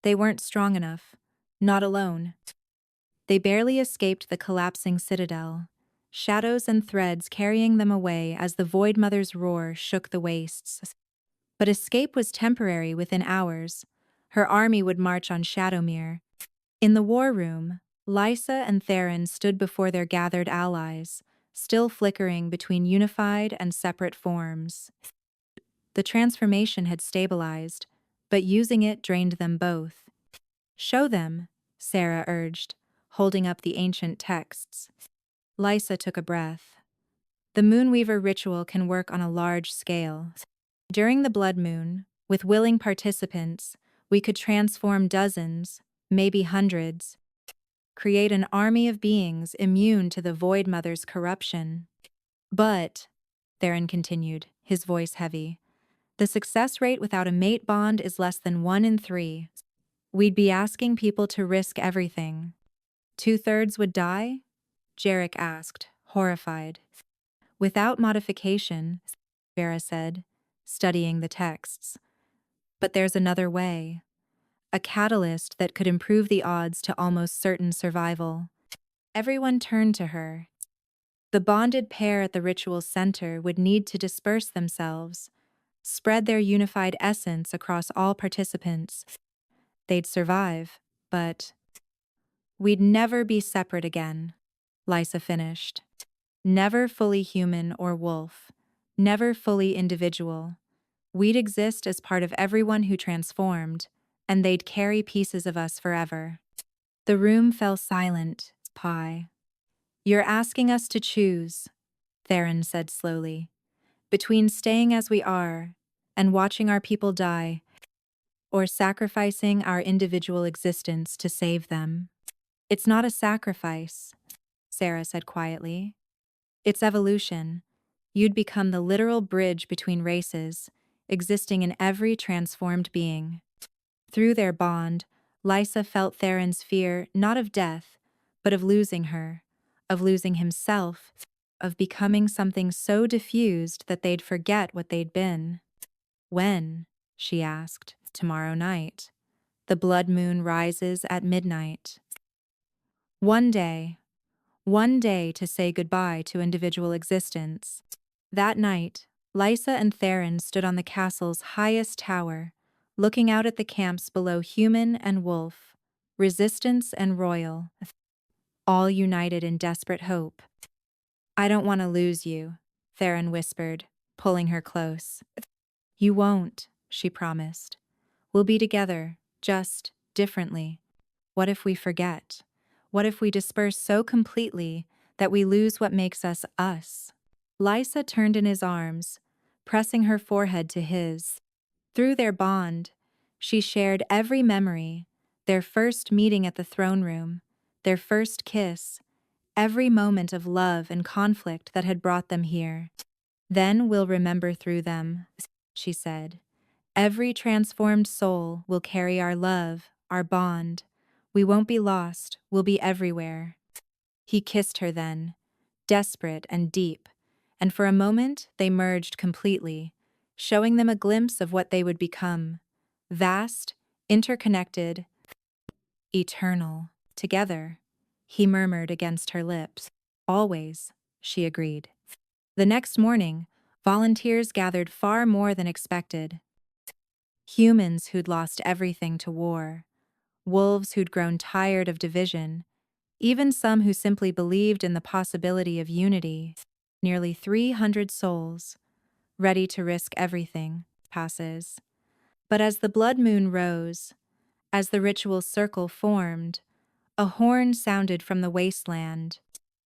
they weren't strong enough. Not alone. They barely escaped the collapsing citadel, shadows and threads carrying them away as the Void Mother's roar shook the wastes. But escape was temporary. Within hours, her army would march on Shadowmere. In the war room, Lysa and Theron stood before their gathered allies, still flickering between unified and separate forms. The transformation had stabilized, but using it drained them both. "Show them," Sarah urged, holding up the ancient texts. Lysa took a breath. "The Moonweaver ritual can work on a large scale. During the blood moon, with willing participants, we could transform dozens, maybe hundreds, create an army of beings immune to the Void Mother's corruption. But," Theron continued, his voice heavy, "the success rate without a mate bond is less than 1 in 3. We'd be asking people to risk everything." "2/3 would die?" Jarek asked, horrified. "Without modification," Vera said, studying the texts. "But there's another way. A catalyst that could improve the odds to almost certain survival." Everyone turned to her. The bonded pair at the ritual center would need to disperse themselves, spread their unified essence across all participants. They'd survive, but we'd never be separate again, Lysa finished. Never fully human or wolf, never fully individual. We'd exist as part of everyone who transformed, and they'd carry pieces of us forever. The room fell silent. "Pie. You're asking us to choose," Theron said slowly, "between staying as we are and watching our people die, or sacrificing our individual existence to save them." "It's not a sacrifice," Sarah said quietly. "It's evolution. You'd become the literal bridge between races, existing in every transformed being." Through their bond, Lysa felt Theron's fear not of death, but of losing her, of losing himself, of becoming something so diffused that they'd forget what they'd been. "When?" she asked. "Tomorrow night. The blood moon rises at midnight." One day to say goodbye to individual existence. That night, Lysa and Theron stood on the castle's highest tower, looking out at the camps below human and wolf, resistance and royal, all united in desperate hope. "I don't want to lose you," Theron whispered, pulling her close. "You won't," she promised. "We'll be together, just differently. What if we forget? What if we disperse so completely that we lose what makes us us?" Lysa turned in his arms, pressing her forehead to his. Through their bond, she shared every memory, their first meeting at the throne room, their first kiss, every moment of love and conflict that had brought them here. "Then we'll remember through them," she said. "Every transformed soul will carry our love, our bond. We won't be lost, we'll be everywhere." He kissed her then, desperate and deep, and for a moment they merged completely, showing them a glimpse of what they would become. Vast, interconnected, eternal, together, he murmured against her lips. "Always," she agreed. The next morning, volunteers gathered far more than expected. Humans who'd lost everything to war, wolves who'd grown tired of division, even some who simply believed in the possibility of unity. Nearly 300 souls, ready to risk everything, passes. But as the blood moon rose, as the ritual circle formed, a horn sounded from the wasteland.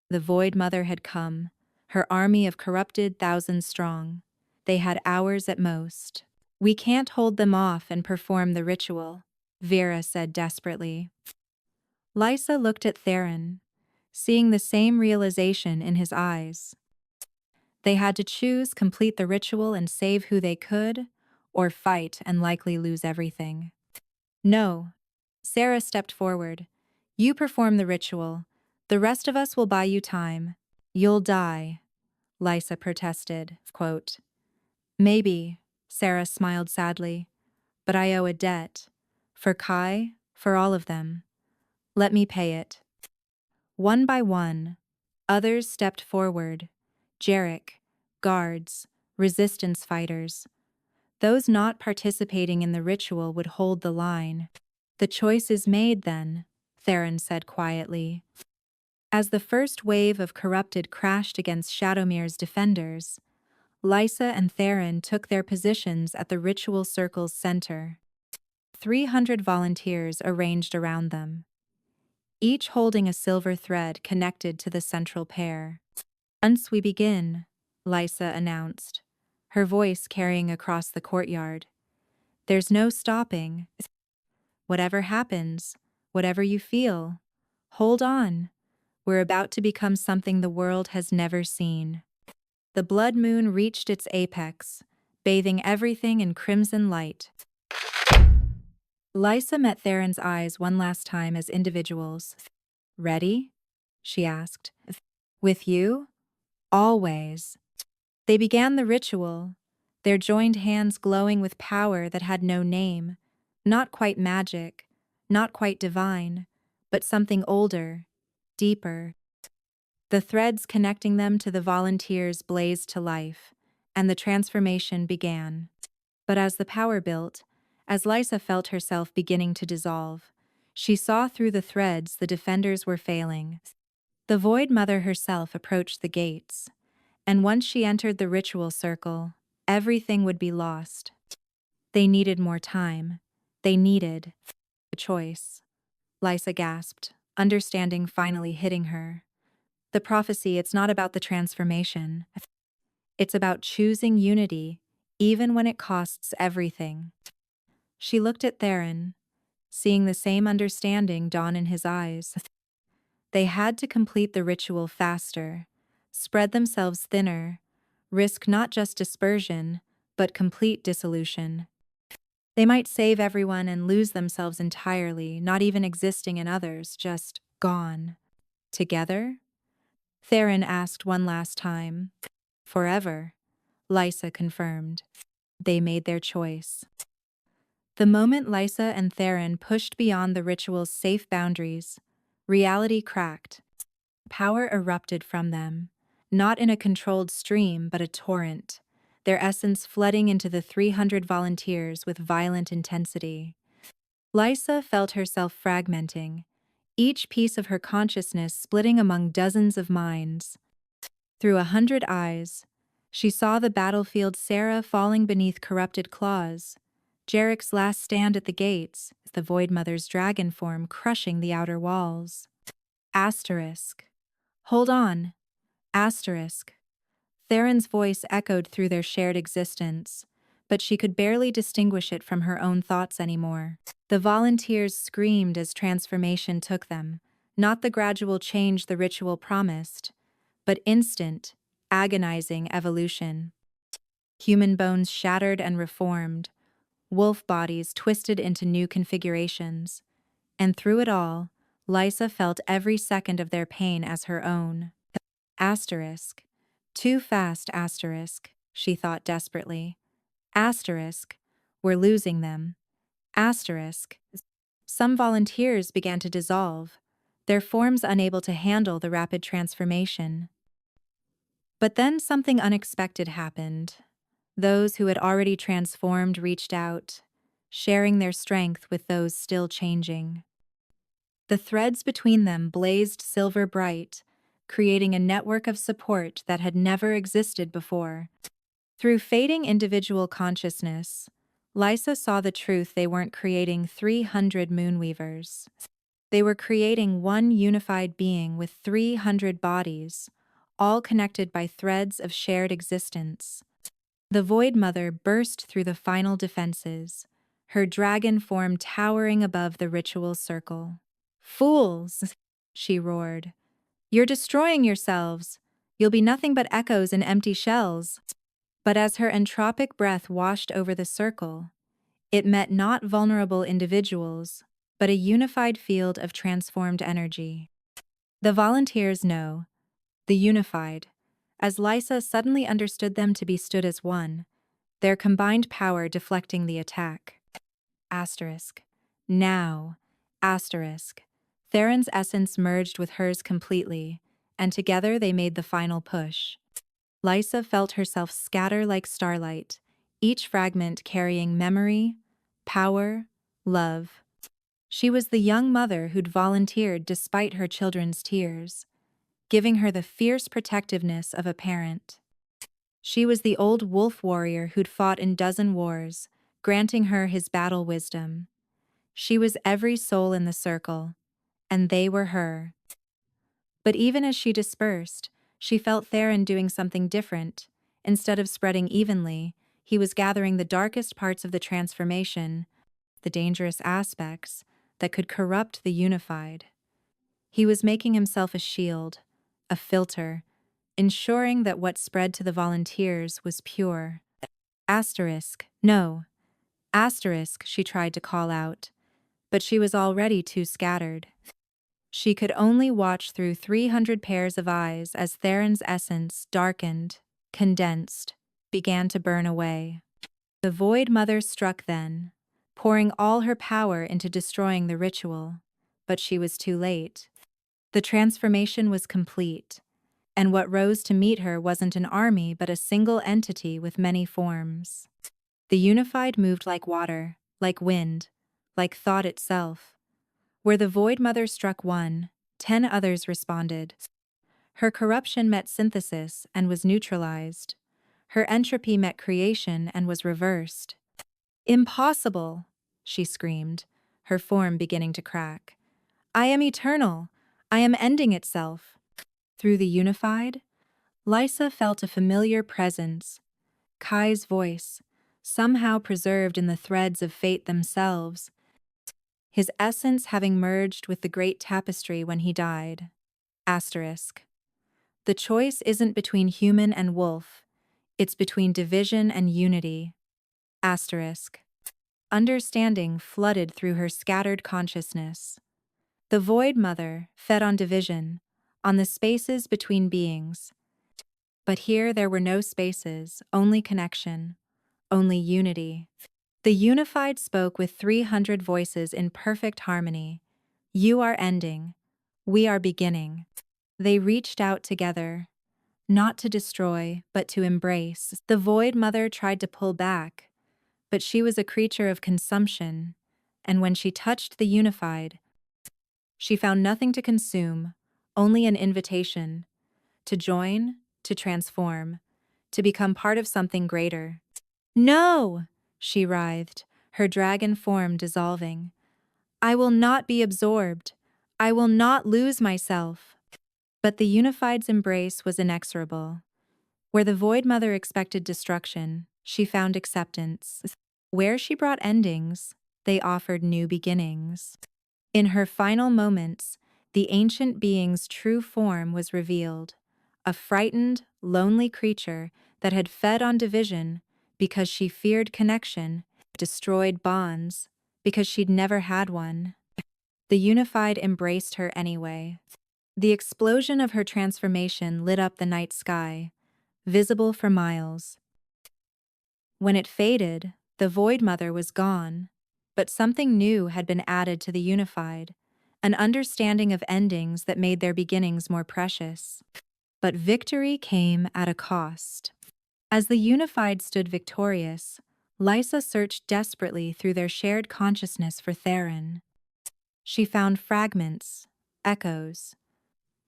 The Void Mother had come, her army of corrupted thousands strong. They had hours at most. We can't hold them off and perform the ritual, Vera said desperately. Lysa looked at Theron, seeing the same realization in his eyes. They had to choose complete the ritual and save who they could, or fight and likely lose everything. No. Sarah stepped forward. You perform the ritual. The rest of us will buy you time. You'll die, Lysa protested. Quote, maybe, Sarah smiled sadly, but I owe a debt. For Kai, for all of them. Let me pay it. One by one, others stepped forward. Jarek, guards, resistance fighters. Those not participating in the ritual would hold the line. The choice is made then, Theron said quietly. As the first wave of corrupted crashed against Shadowmere's defenders, Lysa and Theron took their positions at the ritual circle's center. 300 volunteers arranged around them, each holding a silver thread connected to the central pair. Once we begin, Lysa announced, her voice carrying across the courtyard. There's no stopping. Whatever happens, whatever you feel, hold on. We're about to become something the world has never seen. The blood moon reached its apex, bathing everything in crimson light. Lysa met Theron's eyes one last time as individuals. Ready? She asked. With you? Always. They began the ritual, their joined hands glowing with power that had no name, not quite magic, not quite divine, but something older, deeper. The threads connecting them to the volunteers blazed to life, and the transformation began. But as the power built, as Lysa felt herself beginning to dissolve, she saw through the threads the defenders were failing. The Void Mother herself approached the gates, and once she entered the ritual circle, everything would be lost. They needed more time. They needed a choice. Lysa gasped, understanding finally hitting her. The prophecy, it's not about the transformation. It's about choosing unity, even when it costs everything. She looked at Theron, seeing the same understanding dawn in his eyes. They had to complete the ritual faster, spread themselves thinner, risk not just dispersion, but complete dissolution. They might save everyone and lose themselves entirely, not even existing in others, just gone. Together? Theron asked one last time. Forever, Lysa confirmed. They made their choice. The moment Lysa and Theron pushed beyond the ritual's safe boundaries, reality cracked. Power erupted from them, not in a controlled stream but a torrent, their essence flooding into the 300 volunteers with violent intensity. Lysa felt herself fragmenting, each piece of her consciousness splitting among dozens of minds. Through 100 eyes, she saw the battlefield Sarah falling beneath corrupted claws, Jarek's last stand at the gates, the Void Mother's dragon form crushing the outer walls. Asterisk. Hold on. Asterisk. Theron's voice echoed through their shared existence, but she could barely distinguish it from her own thoughts anymore. The volunteers screamed as transformation took them, not the gradual change the ritual promised, but instant, agonizing evolution. Human bones shattered and reformed, wolf bodies twisted into new configurations, and through it all, Lysa felt every second of their pain as her own. Asterisk. Too fast, asterisk, she thought desperately. Asterisk. We're losing them. Asterisk. Some volunteers began to dissolve, their forms unable to handle the rapid transformation. But then something unexpected happened. Those who had already transformed reached out, sharing their strength with those still changing. The threads between them blazed silver bright, creating a network of support that had never existed before. Through fading individual consciousness, Lysa saw the truth: they weren't creating 300 moonweavers. They were creating one unified being with 300 bodies, all connected by threads of shared existence. The Void Mother burst through the final defenses, her dragon form towering above the ritual circle. "Fools!" she roared. "You're destroying yourselves. You'll be nothing but echoes and empty shells." But as her entropic breath washed over the circle, it met not vulnerable individuals, but a unified field of transformed energy. The volunteers know, the unified, as Lysa suddenly understood them to be stood as one, their combined power deflecting the attack. Asterisk. Now. Asterisk. Theron's essence merged with hers completely, and together they made the final push. Lysa felt herself scatter like starlight, each fragment carrying memory, power, love. She was the young mother who'd volunteered despite her children's tears, giving her the fierce protectiveness of a parent. She was the old wolf warrior who'd fought in dozen wars, granting her his battle wisdom. She was every soul in the circle, and they were her. But even as she dispersed, she felt Theron doing something different. Instead of spreading evenly, he was gathering the darkest parts of the transformation, the dangerous aspects that could corrupt the unified. He was making himself a shield, a filter, ensuring that what spread to the volunteers was pure. Asterisk, no. Asterisk, she tried to call out, but she was already too scattered. She could only watch through 300 pairs of eyes as Theron's essence darkened, condensed, began to burn away. The Void Mother struck then, pouring all her power into destroying the ritual, but she was too late. The transformation was complete, and what rose to meet her wasn't an army but a single entity with many forms. The unified moved like water, like wind, like thought itself. Where the Void Mother struck one, 10 others responded. Her corruption met synthesis and was neutralized. Her entropy met creation and was reversed. "Impossible!" she screamed, her form beginning to crack. "I am eternal. I am ending itself." Through the unified, Lysa felt a familiar presence, Kai's voice, somehow preserved in the threads of fate themselves, his essence having merged with the great tapestry when he died. Asterisk. The choice isn't between human and wolf, it's between division and unity. Asterisk. Understanding flooded through her scattered consciousness. The Void Mother fed on division, on the spaces between beings. But here there were no spaces, only connection, only unity. The unified spoke with 300 voices in perfect harmony. "You are ending. We are beginning." They reached out together, not to destroy, but to embrace. The Void Mother tried to pull back, but she was a creature of consumption, and when she touched the unified, she found nothing to consume, only an invitation to join, to transform, to become part of something greater. "No!" she writhed, her dragon form dissolving. "I will not be absorbed. I will not lose myself." But the unified's embrace was inexorable. Where the Void Mother expected destruction, she found acceptance. Where she brought endings, they offered new beginnings. In her final moments, the ancient being's true form was revealed, a frightened, lonely creature that had fed on division because she feared connection, destroyed bonds because she'd never had one. The unified embraced her anyway. The explosion of her transformation lit up the night sky, visible for miles. When it faded, the Void Mother was gone, but something new had been added to the unified, an understanding of endings that made their beginnings more precious. But victory came at a cost. As the unified stood victorious, Lysa searched desperately through their shared consciousness for Theron. She found fragments, echoes,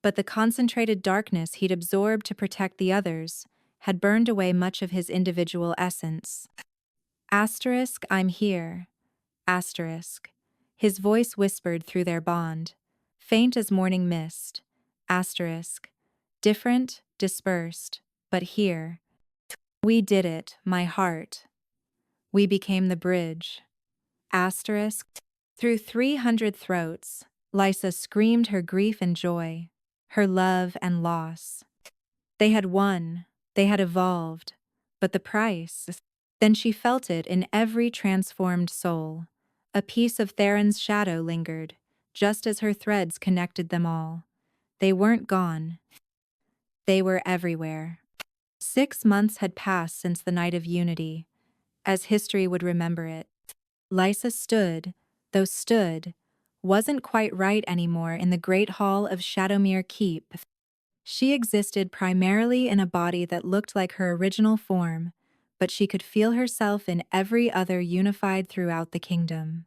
but the concentrated darkness he'd absorbed to protect the others had burned away much of his individual essence. Asterisk, I'm here. Asterisk. His voice whispered through their bond, faint as morning mist. Asterisk. Different, dispersed, but here. We did it, my heart. We became the bridge. Asterisk. Through 300 throats, Lysa screamed her grief and joy, her love and loss. They had won, they had evolved, but the price? Then she felt it in every transformed soul. A piece of Theron's shadow lingered, just as her threads connected them all. They weren't gone. They were everywhere. 6 months had passed since the night of unity, as history would remember it. Lysa stood, though stood, wasn't quite right anymore in the great hall of Shadowmere Keep. She existed primarily in a body that looked like her original form, but she could feel herself in every other unified throughout the kingdom.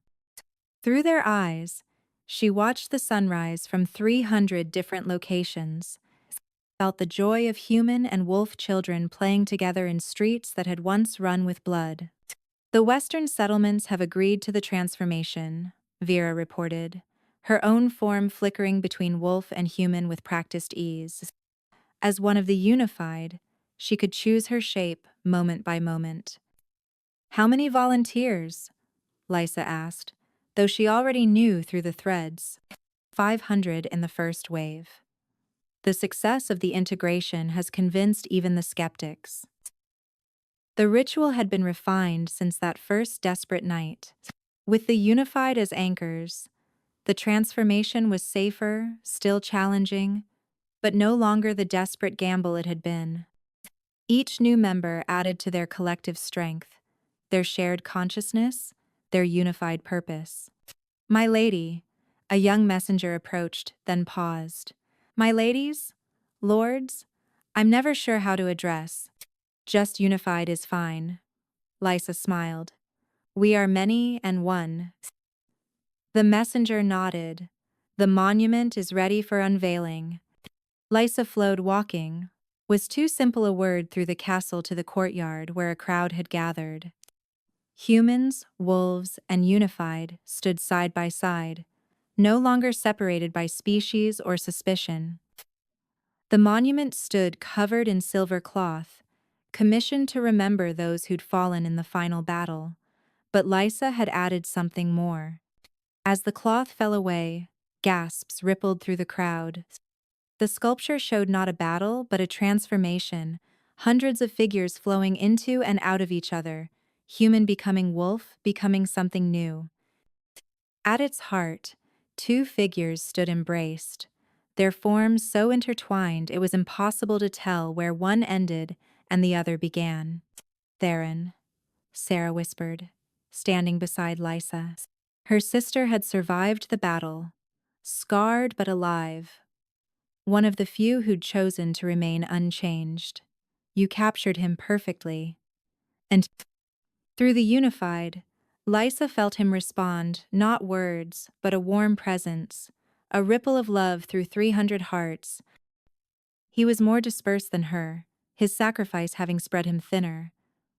Through their eyes, she watched the sunrise from 300 different locations, felt the joy of human and wolf children playing together in streets that had once run with blood. The Western settlements have agreed to the transformation, Vera reported, her own form flickering between wolf and human with practiced ease. As one of the unified, she could choose her shape moment by moment. How many volunteers? Lysa asked, though she already knew through the threads. 500 in the first wave. The success of the integration has convinced even the skeptics. The ritual had been refined since that first desperate night. With the unified as anchors, the transformation was safer, still challenging, but no longer the desperate gamble it had been. Each new member added to their collective strength, their shared consciousness, their unified purpose. My lady, a young messenger approached, then paused. My ladies, lords, I'm never sure how to address. Just unified is fine. Lysa smiled. We are many and one. The messenger nodded. The monument is ready for unveiling. Lysa flowed walking, was too simple a word through the castle to the courtyard where a crowd had gathered. Humans, wolves, and unified stood side by side, no longer separated by species or suspicion. The monument stood covered in silver cloth, commissioned to remember those who'd fallen in the final battle, but Lysa had added something more. As the cloth fell away, gasps rippled through the crowd. The sculpture showed not a battle, but a transformation, hundreds of figures flowing into and out of each other, human becoming wolf, becoming something new. At its heart, two figures stood embraced, their forms so intertwined it was impossible to tell where one ended and the other began. Theron, Sarah whispered, standing beside Lysa. Her sister had survived the battle, scarred but alive. One of the few who'd chosen to remain unchanged. You captured him perfectly. And through the unified, Lysa felt him respond, not words, but a warm presence, a ripple of love through 300 hearts. He was more dispersed than her, his sacrifice having spread him thinner,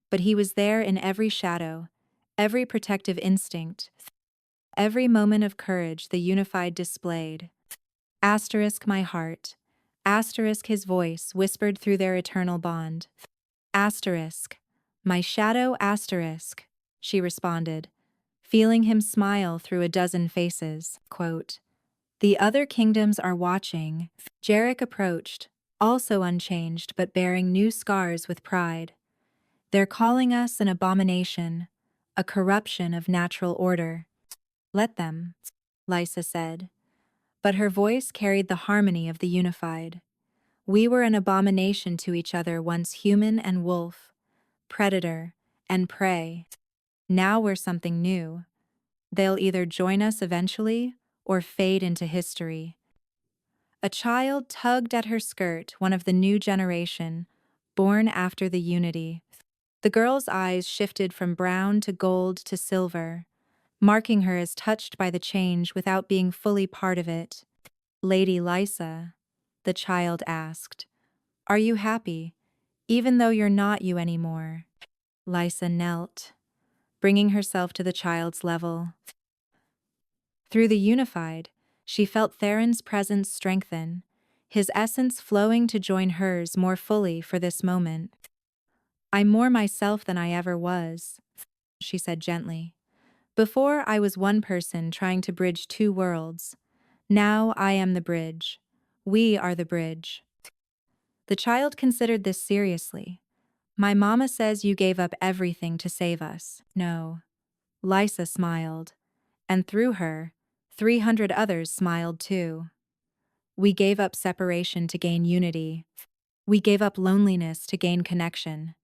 but he was there in every shadow, every protective instinct, every moment of courage the unified displayed. Asterisk my heart. Asterisk his voice whispered through their eternal bond. Asterisk. My shadow asterisk, she responded, feeling him smile through a dozen faces. Quote, the other kingdoms are watching. Jarek approached, also unchanged but bearing new scars with pride. They're calling us an abomination, a corruption of natural order. Let them, Lysa said. But her voice carried the harmony of the unified. We were an abomination to each other once, human and wolf, predator and prey. Now we're something new. They'll either join us eventually or fade into history. A child tugged at her skirt, one of the new generation, born after the unity. The girl's eyes shifted from brown to gold to silver, marking her as touched by the change without being fully part of it. Lady Lysa, the child asked, are you happy, even though you're not you anymore? Lysa knelt, bringing herself to the child's level. Through the unified, she felt Theron's presence strengthen, his essence flowing to join hers more fully for this moment. "I'm more myself than I ever was," she said gently. "Before I was one person trying to bridge two worlds. Now I am the bridge. We are the bridge." The child considered this seriously. "My mama says you gave up everything to save us." "No." Lysa smiled. And through her, 300 others smiled too. "We gave up separation to gain unity. We gave up loneliness to gain connection.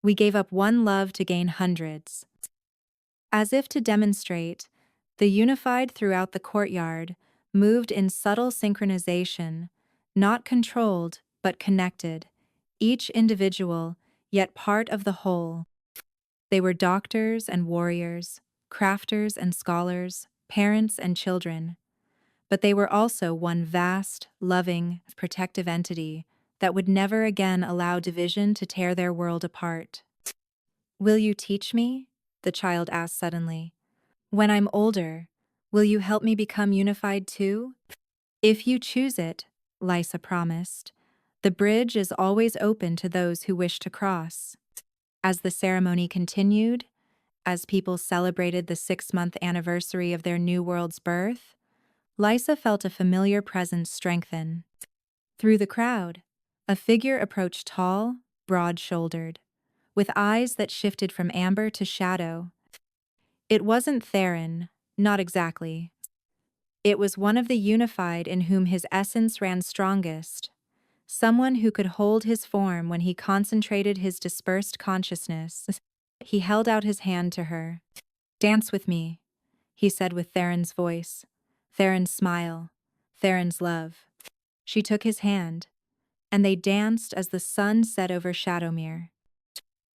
We gave up one love to gain hundreds." As if to demonstrate, the unified throughout the courtyard moved in subtle synchronization, not controlled but connected, each individual, yet part of the whole. They were doctors and warriors, crafters and scholars, parents and children, but they were also one vast, loving, protective entity that would never again allow division to tear their world apart. "Will you teach me?" the child asked suddenly. "When I'm older, will you help me become unified too?" "If you choose it," Lysa promised. "The bridge is always open to those who wish to cross." As the ceremony continued, as people celebrated the 6-month anniversary of their new world's birth, Lysa felt a familiar presence strengthen. Through the crowd, a figure approached, tall, broad-shouldered, with eyes that shifted from amber to shadow. It wasn't Theron, not exactly. It was one of the unified in whom his essence ran strongest, someone who could hold his form when he concentrated his dispersed consciousness. He held out his hand to her. "Dance with me," he said with Theron's voice, Theron's smile, Theron's love. She took his hand, and they danced as the sun set over Shadowmere.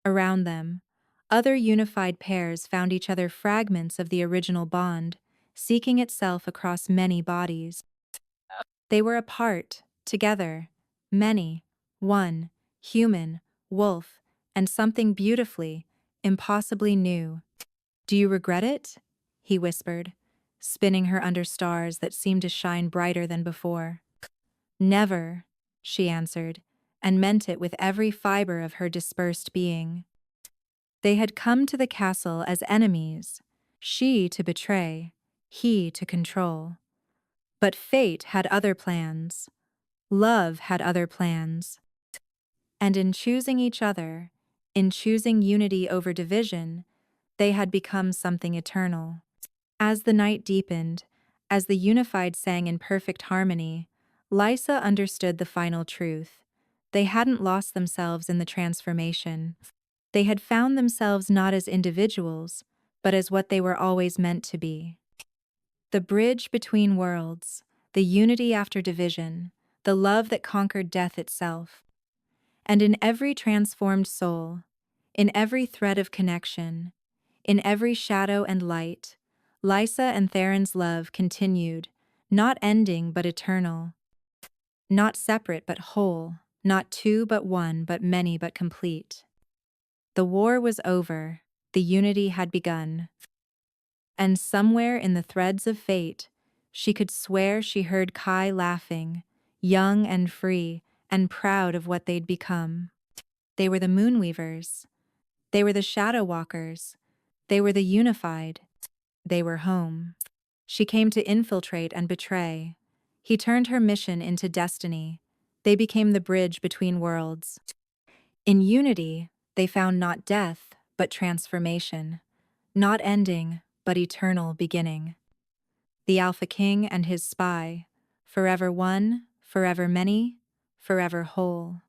Around them, other unified pairs found each other, fragments of the original bond, seeking itself across many bodies. They were apart, together, many, one, human, wolf, and something beautifully, impossibly new. "Do you regret it?" he whispered, spinning her under stars that seemed to shine brighter than before. "Never," she answered, and meant it with every fiber of her dispersed being. They had come to the castle as enemies, she to betray, he to control. But fate had other plans. Love had other plans. And in choosing each other, in choosing unity over division, they had become something eternal. As the night deepened, as the unified sang in perfect harmony, Lysa understood the final truth. They hadn't lost themselves in the transformation. They had found themselves not as individuals, but as what they were always meant to be. The bridge between worlds, the unity after division, the love that conquered death itself. And in every transformed soul, in every thread of connection, in every shadow and light, Lysa and Theron's love continued, not ending but eternal. Not separate but whole, not two but one but many but complete. The war was over, the unity had begun. And somewhere in the threads of fate, she could swear she heard Kai laughing, young and free and proud of what they'd become. They were the Moonweavers. They were the Shadow Walkers. They were the unified. They were home. She came to infiltrate and betray. He turned her mission into destiny. They became the bridge between worlds. In unity, they found not death, but transformation. Not ending, but eternal beginning. The Alpha King and his spy, forever one, forever many, forever whole.